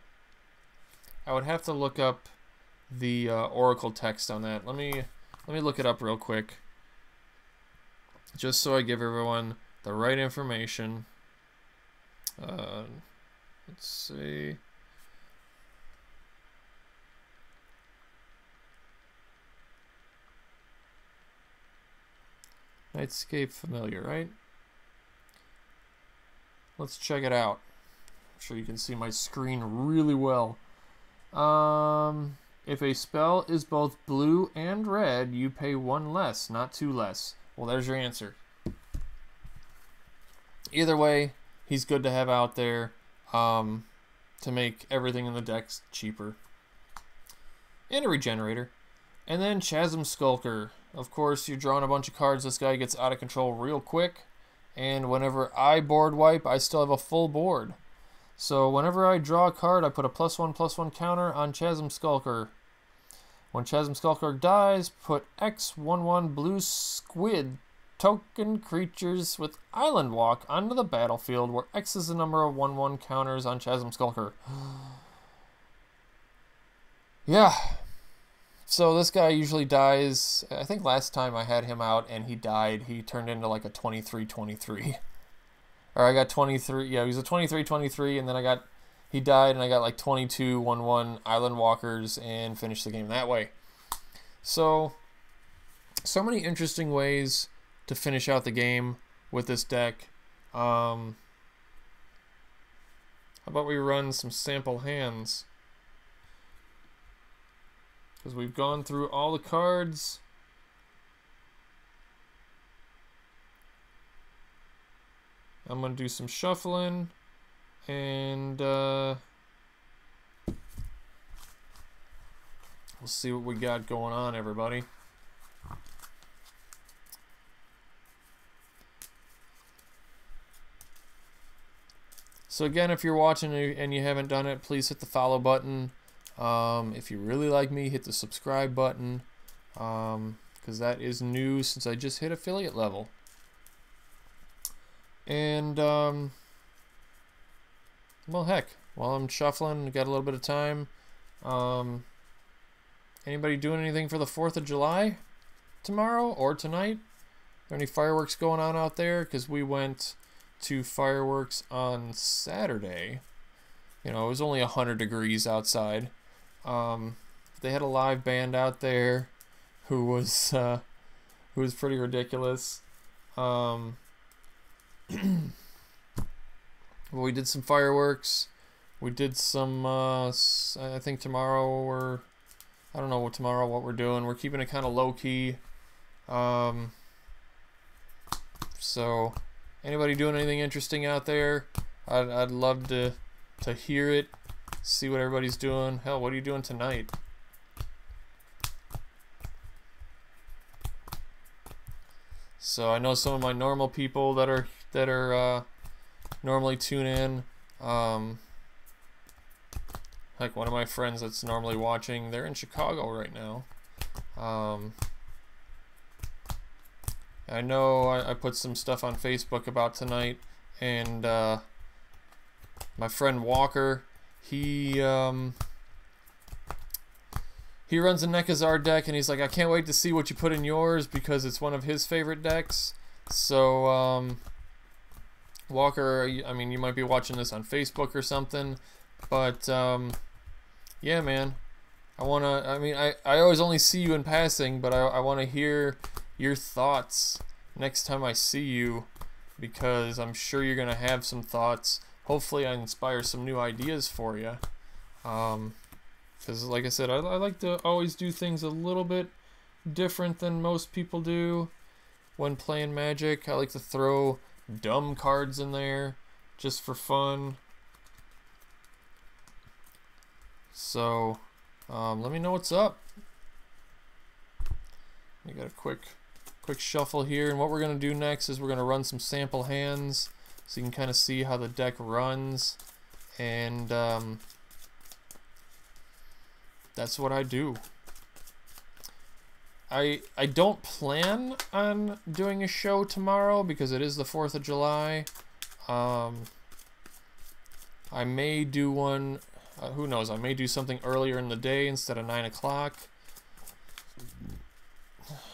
I would have to look up the Oracle text on that. Let me look it up real quick, just so I give everyone the right information. Let's see. Nightscape Familiar, right? Let's check it out. I'm sure you can see my screen really well. If a spell is both blue and red, you pay 1 less, not 2 less. Well, there's your answer. Either way, he's good to have out there to make everything in the decks cheaper. And a regenerator. And then Chasm Skulker. Of course, you're drawing a bunch of cards. This guy gets out of control real quick. And whenever I board wipe, I still have a full board. So whenever I draw a card, I put a +1/+1 counter on Chasm Skulker. When Chasm Skulker dies, put X/1/1 blue squid token creatures with Island Walk onto the battlefield, where X is the number of 1/1 counters on Chasm Skulker. Yeah. So this guy usually dies. I think last time I had him out and he died, he turned into like a 23/23. Or I got 23. Yeah, he was a 23/23, and then he died, and I got like 22/1/1 Island Walkers and finished the game that way. So many interesting ways to finish out the game with this deck. How about we run some sample hands? Because we've gone through all the cards. I'm going to do some shuffling. And we'll see what we got going on, everybody. So again, if you're watching and you haven't done it, please hit the follow button. If you really like me, hit the subscribe button, because that is new since I just hit affiliate level. And well, heck, while I'm shuffling, got a little bit of time. Anybody doing anything for the 4th of July tomorrow or tonight? Are there any fireworks going on out there? Because we went to fireworks on Saturday. You know, it was only 100 degrees outside. They had a live band out there who was pretty ridiculous. Well, we did some fireworks. We did some, I think tomorrow I don't know what we're doing. We're keeping it kind of low-key. So, anybody doing anything interesting out there? I'd love to hear it, see what everybody's doing. Hell, what are you doing tonight? So I know some of my normal people that are normally tune in. Like one of my friends that's normally watching, they're in Chicago right now. I know I put some stuff on Facebook about tonight, and my friend Walker, he runs a Nekusar deck, and he's like, I can't wait to see what you put in yours because it's one of his favorite decks. So Walker, I mean, you might be watching this on Facebook or something, but yeah, man, I always only see you in passing, but I want to hear your thoughts next time I see you, because I'm sure you're gonna have some thoughts hopefully I inspire some new ideas for you. Because like I said, I like to always do things a little bit different than most people do when playing Magic. I like to throw dumb cards in there just for fun. So let me know what's up. We got a quick shuffle here, and what we're gonna do next is we're gonna run some sample hands so you can kind of see how the deck runs, and that's what I do. I don't plan on doing a show tomorrow because it is the 4th of July. I may do one, who knows, I may do something earlier in the day instead of 9 o'clock.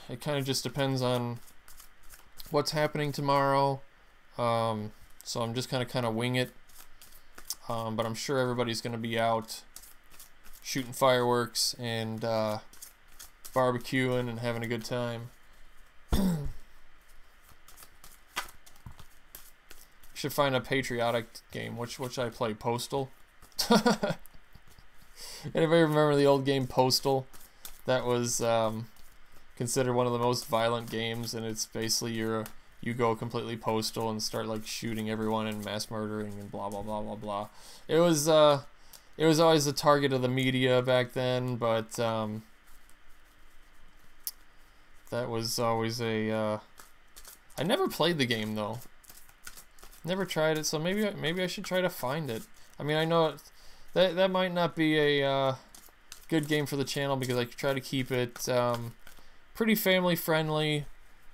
It kind of just depends on what's happening tomorrow. So I'm just kind of wing it. But I'm sure everybody's going to be out shooting fireworks and barbecuing and having a good time. Should find a patriotic game. Which I play? Postal. Anybody remember the old game Postal? That was considered one of the most violent games, and it's basically you go completely postal and start like shooting everyone and mass murdering and blah blah blah blah blah. It was always the target of the media back then, but that was always a I never played the game though. Never tried it, so maybe I should try to find it. I mean, I know that might not be a good game for the channel because I try to keep it pretty family friendly,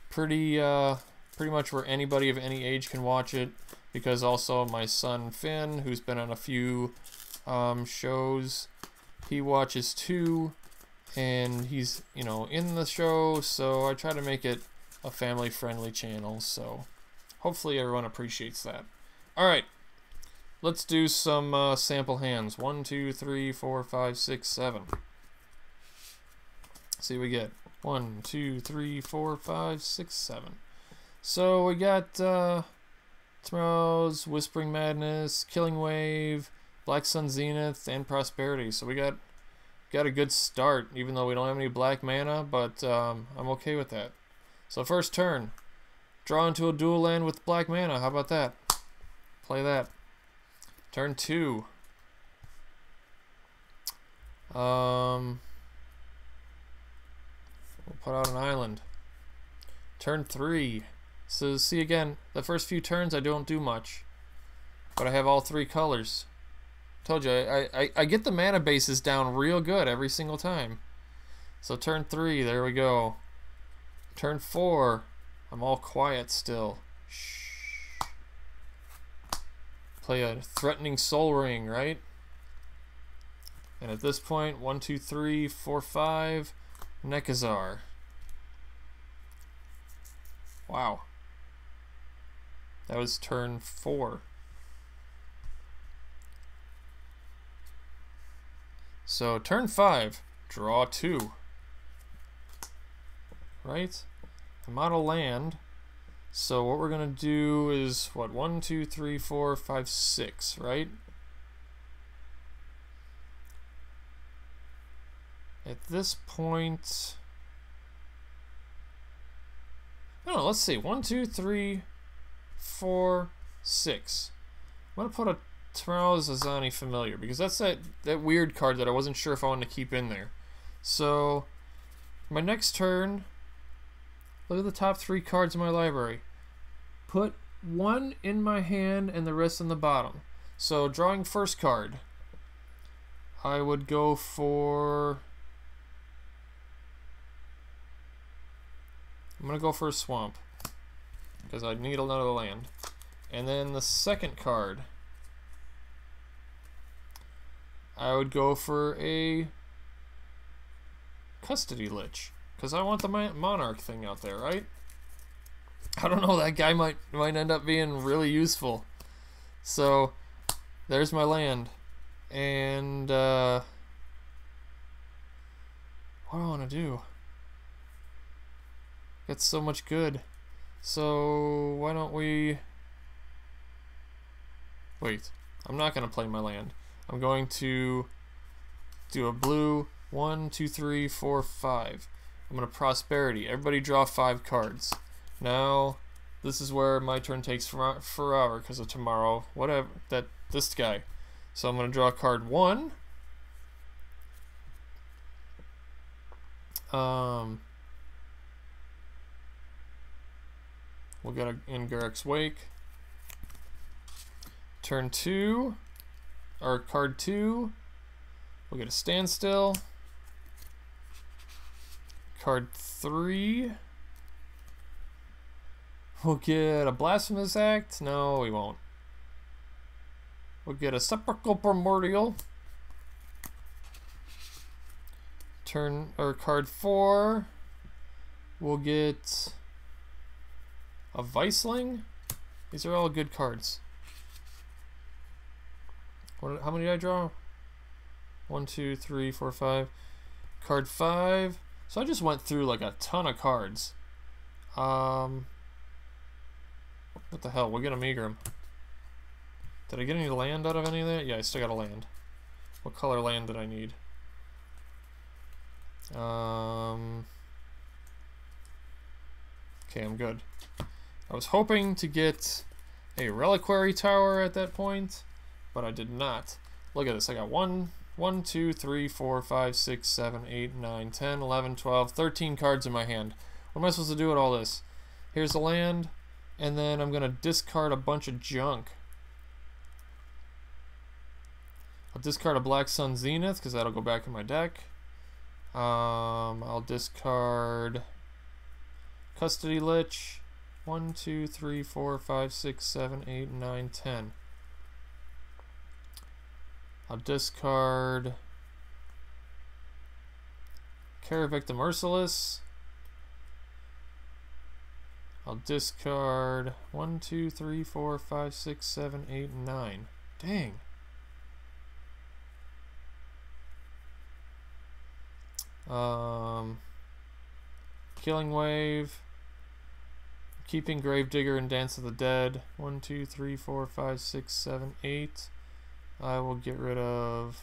pretty much where anybody of any age can watch it. Because also my son Finn, who's been on a few shows, he watches too, and he's in the show. So I try to make it a family friendly channel. So hopefully everyone appreciates that. All right. Let's do some sample hands. 1, 2, 3, 4, 5, 6, 7. See what we get. 1, 2, 3, 4, 5, 6, 7. So we got tomorrow's Whispering Madness, Killing Wave, Black Sun Zenith, and Prosperity. So we got a good start, even though we don't have any black mana, but I'm okay with that. So first turn, draw into a dual land with black mana. How about that? Play that. Turn 2. We'll put out an island. Turn 3. So see again, the first few turns I don't do much, but I have all 3 colors. Told you, I get the mana bases down real good every single time. So turn 3, there we go. Turn 4, I'm all quiet still. Shh. Play a Threatening Soul Ring, right? And at this point, 1, 2, 3, 4, 5, Nekusar. Wow. That was turn 4. So turn 5, draw 2. Right? I'm out of land. So what we're gonna do is what, 1, 2, 3, 4, 5, 6, right? At this point, no, let's see, 1, 2, 3, 4, 6. I'm gonna put a Tomorrow's Azani Familiar because that's that weird card that I wasn't sure if I wanted to keep in there. So my next turn, look at the top 3 cards in my library. Put 1 in my hand and the rest in the bottom. So drawing first card, I would go for, I'm gonna go for a swamp because I need another land. And then the second card, I would go for a Custody Lich because I want the Monarch thing out there, right? I don't know, that guy might end up being really useful. So there's my land. And what do I want to do? Got so much good. So why don't we Wait, I'm not going to play my land. I'm going to do a blue 1, 2, 3, 4, 5. I'm going to prosperity. Everybody draw 5 cards. Now, this is where my turn takes forever because of tomorrow. Whatever. This guy. So I'm going to draw card 1. We'll get in Garrick's Wake. Turn 2, or card 2, we'll get a standstill. Card 3, we'll get a blasphemous act. No, we won't. We'll get a sepulchral primordial. Card 4, we'll get a Viceling. These are all good cards. How many did I draw? 1, 2, 3, 4, 5. Card 5. So I just went through like a ton of cards. What the hell? We'll get a Megrim. Did I get any land out of any of that? Yeah, I still got a land. What color land did I need? Okay, I'm good. I was hoping to get a Reliquary Tower at that point, but I did not. Look at this. I got 1, 2, 3, 4, 5, 6, 7, 8, 9, 10, 11, 12, 13 cards in my hand. What am I supposed to do with all this? Here's the land, and then I'm going to discard a bunch of junk. I'll discard a Black Sun Zenith, because that'll go back in my deck. I'll discard Custody Lich. 1, 2, 3, 4, 5, 6, 7, 8, 9, 10. I'll discard Karavik the Merciless. I'll discard 1, 2, 3, 4, 5, 6, 7, 8, 9. Dang. Killing Wave. Keeping Gravedigger and Dance of the Dead. 1, 2, 3, 4, 5, 6, 7, 8. I will get rid of...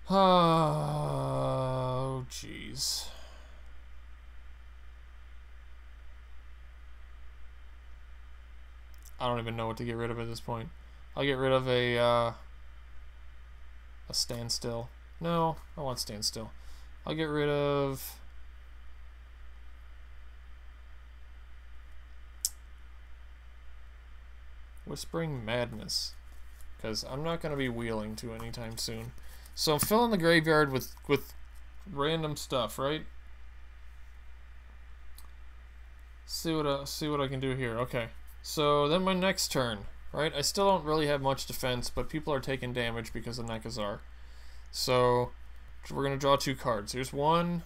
Oh, jeez. I don't even know what to get rid of at this point. I'll get rid of a standstill. No, I want standstill. I'll get rid of... Whispering Madness, because I'm not going to be wheeling to anytime soon. So I'm filling the graveyard with random stuff, right? See what I can do here. Okay, so then my next turn, right? I still don't really have much defense, but people are taking damage because of Nekusar. So we're going to draw 2 cards. Here's one.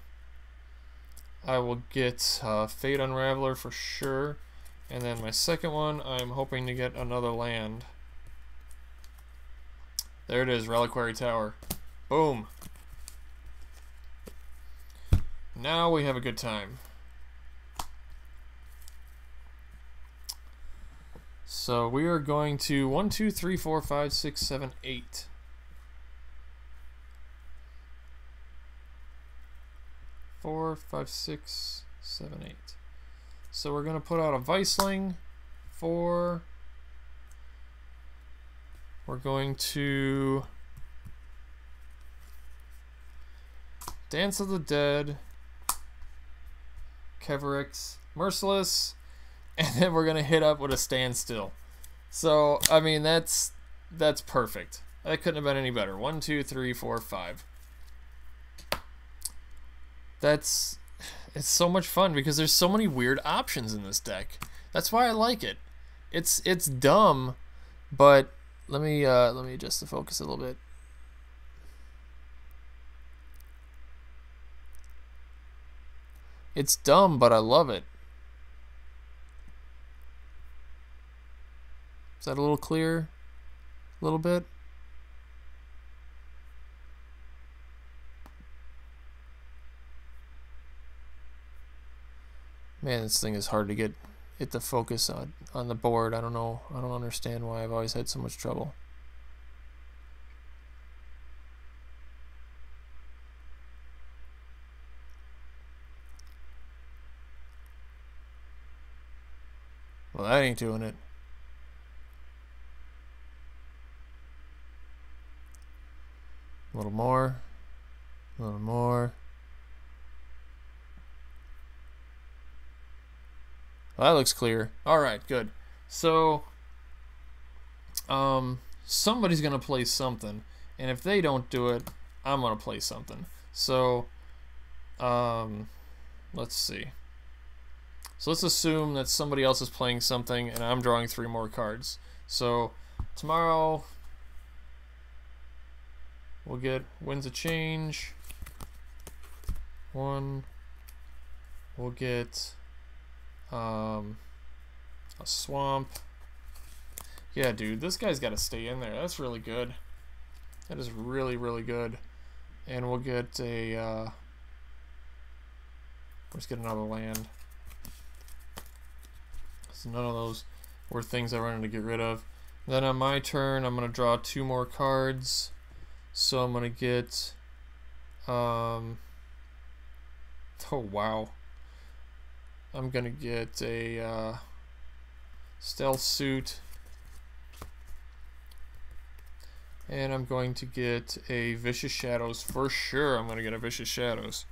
I will get Fate Unraveler for sure. And then my second one, I'm hoping to get another land. There it is, Reliquary Tower. Boom. Now we have a good time. So we are going to 1, 2, 3, 4, 5, 6, 7, 8. 4, 5, 6, 7, 8. So we're going to put out a Viceling. 4. We're going to Dance of the Dead, Keverix, Merciless, and then we're going to hit up with a Standstill. So, I mean, that's perfect. That couldn't have been any better. 1, 2, 3, 4, 5. It's so much fun because there's so many weird options in this deck. That's why I like it. It's dumb, but let me adjust the focus a little bit. It's dumb, but I love it. Is that a little clearer? A little bit? Man, this thing is hard to get it to focus on the board. I don't know. I don't understand why I've always had so much trouble. Well, that ain't doing it. A little more. A little more. Well, that looks clear. Alright, good. So, somebody's going to play something. And if they don't do it, I'm going to play something. So, let's see. So let's assume that somebody else is playing something and I'm drawing 3 more cards. So tomorrow we'll get Winds of Change. 1. We'll get a Swamp. Yeah, dude, this guy's got to stay in there. That's really good. That is really, really good. And we'll get a... let's get another land. None of those were things I wanted to get rid of. Then on my turn, I'm going to draw 2 more cards. So I'm going to get... oh, wow. I'm going to get a Stealth Suit. And I'm going to get a Vicious Shadows. For sure, I'm going to get a Vicious Shadows.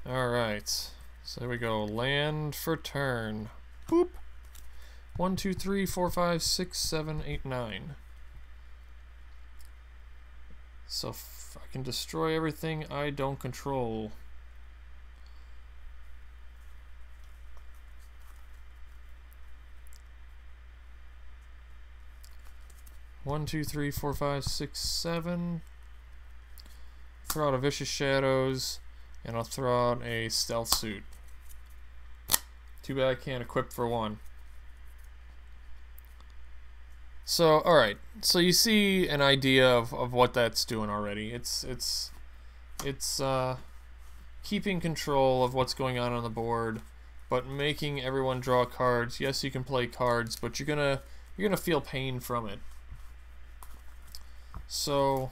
Alright. So there we go. Land for turn. Boop. 1, 2, 3, 4, 5, 6, 7, 8, 9. So if I can destroy everything I don't control. One, two, three, four, five, six, 7. Throw out a Vicious Shadows, and I'll throw out a Stealth Suit. Too bad I can't equip for 1. So, alright. So you see an idea of what that's doing already. It's keeping control of what's going on the board, but making everyone draw cards. Yes, you can play cards, but you're gonna feel pain from it. So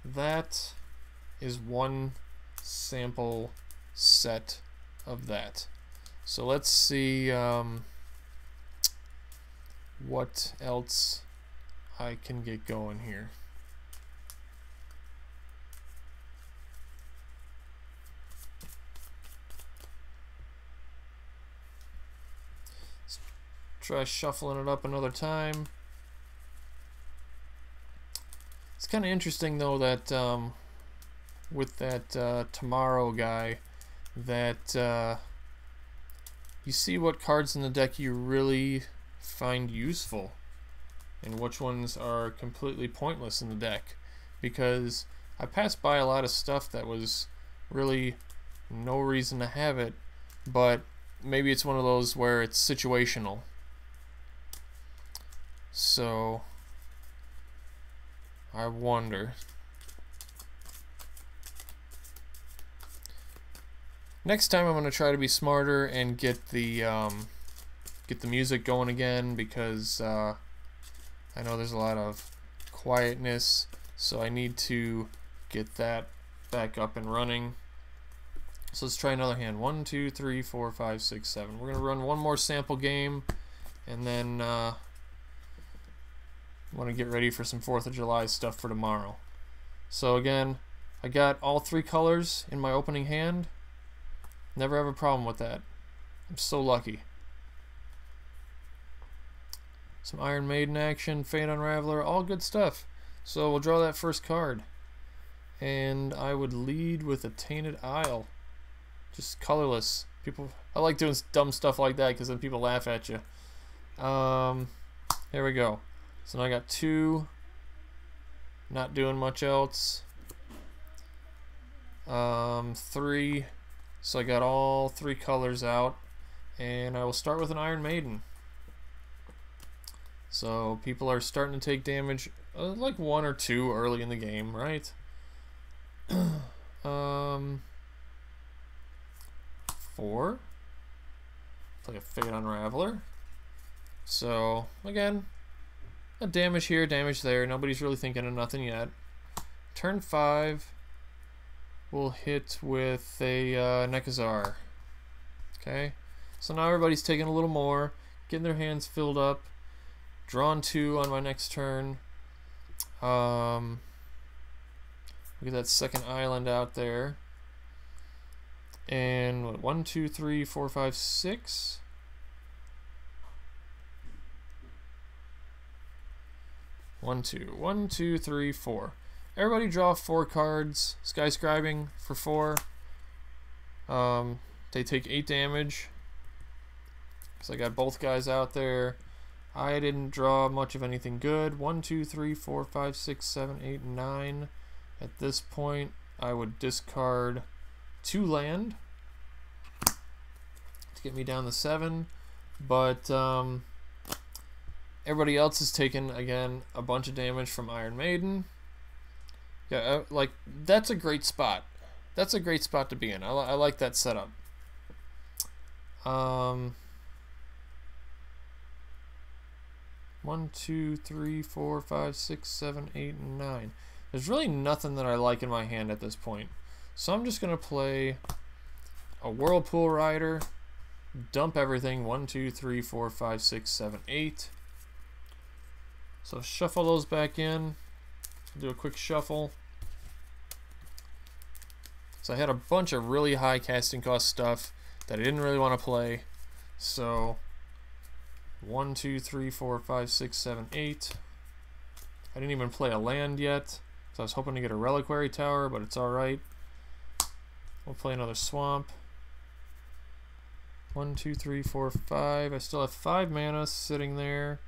that is one sample set of that. So let's see what else I can get going here. Let's try shuffling it up another time. It's kind of interesting though that with that Tomorrow guy, that you see what cards in the deck you really find useful and which ones are completely pointless in the deck, because I passed by a lot of stuff that was really no reason to have it, but maybe it's one of those where it's situational. So I wonder. Next time I'm going to try to be smarter and get the music going again, because I know there's a lot of quietness, so I need to get that back up and running. So let's try another hand. 1, 2, 3, 4, 5, 6, 7. We're going to run one more sample game, and then want to get ready for some 4th of July stuff for tomorrow. So again, I got all 3 colors in my opening hand. Never have a problem with that. I'm so lucky. Some Iron Maiden action, Fate Unraveler, all good stuff. So we'll draw that first card. And I would lead with a Tainted Isle. Just colorless. I like doing dumb stuff like that because then people laugh at you. Here we go. So now I got 2. Not doing much else. 3. So I got all 3 colors out, and I will start with an Iron Maiden. So people are starting to take damage, like 1 or 2 early in the game, right? 4, 4. Play a Fate Unraveler. So, again, a damage here, damage there. Nobody's really thinking of nothing yet. Turn 5, we'll hit with a Nekusar. Okay, so now everybody's taking a little more, getting their hands filled up. Drawn 2 on my next turn. Look at that second island out there. And what, 1, 2, 3, 4, 5, 6. 1, 2, 1, 2, 3, 4. Everybody draw 4 cards. Skyscribing for 4. They take 8 damage. Because I got both guys out there. I didn't draw much of anything good. 1, 2, 3, 4, 5, 6, 7, 8, 9. At this point, I would discard 2 land to get me down to 7. But everybody else is taking, again, a bunch of damage from Iron Maiden. Yeah, like, that's a great spot. That's a great spot to be in. I like that setup. 1, 2, 3, 4, 5, 6, 7, 8, and 9. There's really nothing that I like in my hand at this point. So I'm just going to play a Whirlpool Rider, dump everything. 1, 2, 3, 4, 5, 6, 7, 8. So shuffle those back in. Do a quick shuffle. So I had a bunch of really high casting cost stuff that I didn't really want to play. So 1, 2, 3, 4, 5, 6, 7, 8. I didn't even play a land yet, so I was hoping to get a Reliquary Tower, but it's alright. We'll play another Swamp. 1, 2, 3, 4, 5. I still have 5 mana sitting there.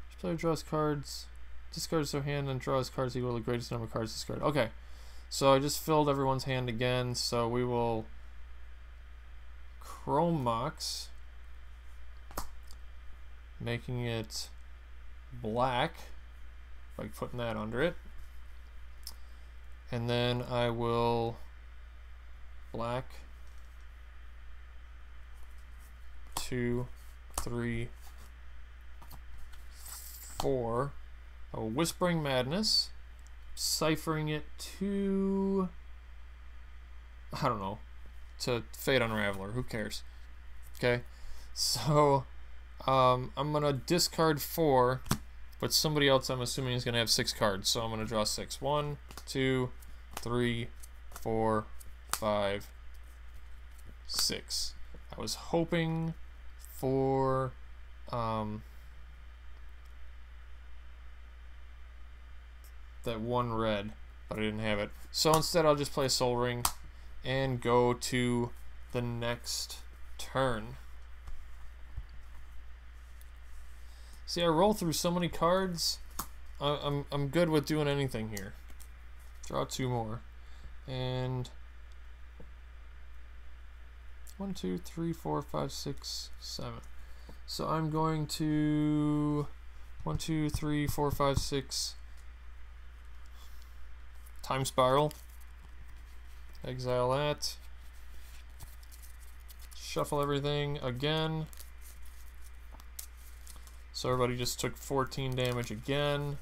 Each player draws cards, discards their hand, and draws cards equal to the greatest number of cards discarded. Okay, so I just filled everyone's hand again, so we will Chrome Mox, making it black by putting that under it. And then I will black 2, 3, 4. A Whispering Madness, ciphering it to, I don't know, to Fate Unraveler. Who cares? Okay, so I'm gonna discard 4, but somebody else I'm assuming is gonna have 6 cards, so I'm gonna draw 6. 1, 2, 3, 4, 5, 6. I was hoping for that 1 red, but I didn't have it. So instead I'll just play Soul Ring and go to the next turn. See, I roll through so many cards. I'm good with doing anything here. Draw 2 more. And 1, 2, 3, 4, 5, 6, 7. So I'm going to 1, 2, 3, 4, 5, 6. Time Spiral. Exile that. Shuffle everything again. So everybody just took 14 damage again.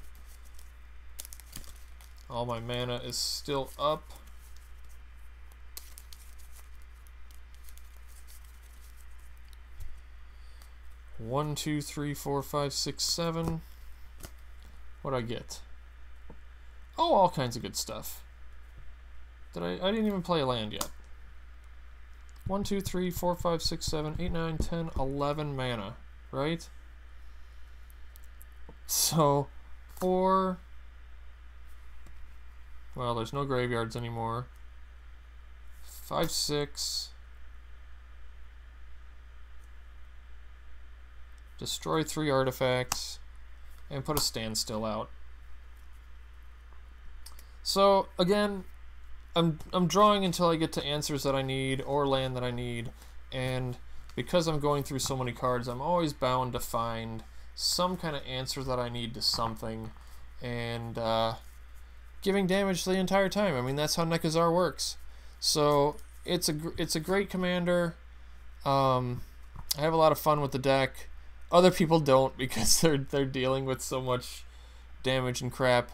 All my mana is still up. One, 2, 3, 4, 5, 6, 7. What'd I get? Oh, all kinds of good stuff. I didn't even play a land yet. 1, 2, 3, 4, 5, 6, 7, 8, 9, 10, 11 mana, right? So, 4... Well, there's no graveyards anymore. 5, 6... Destroy 3 artifacts, and put a standstill out. So, again, I'm drawing until I get to answers that I need, or land that I need, and because I'm going through so many cards, I'm always bound to find some kind of answer that I need to something, and giving damage the entire time. I mean, that's how Nekusar works. So it's a great commander. I have a lot of fun with the deck. Other people don't because they're dealing with so much damage and crap,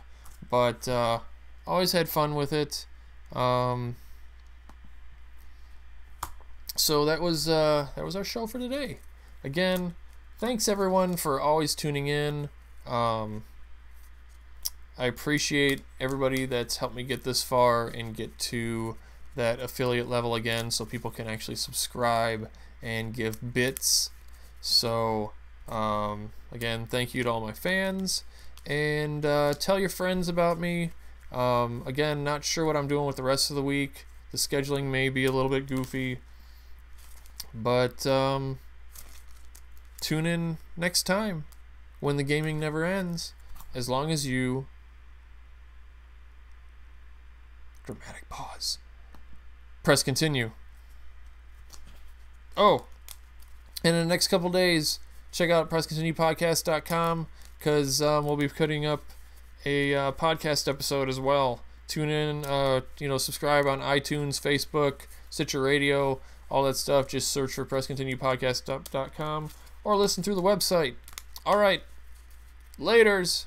but always had fun with it. So that was our show for today. Again, thanks everyone for always tuning in. I appreciate everybody that's helped me get this far and get to that affiliate level again, so people can actually subscribe and give bits. So again, thank you to all my fans, and tell your friends about me. Again, not sure what I'm doing with the rest of the week. The scheduling may be a little bit goofy, but tune in next time when the gaming never ends, as long as you... Dramatic pause. Press continue. Oh, and in the next couple days, check out presscontinuepodcast.com, because we'll be putting up a podcast episode as well. Tune in, subscribe on iTunes, Facebook, Stitcher Radio, all that stuff. Just search for presscontinuepodcast.com or listen through the website. All right, laters.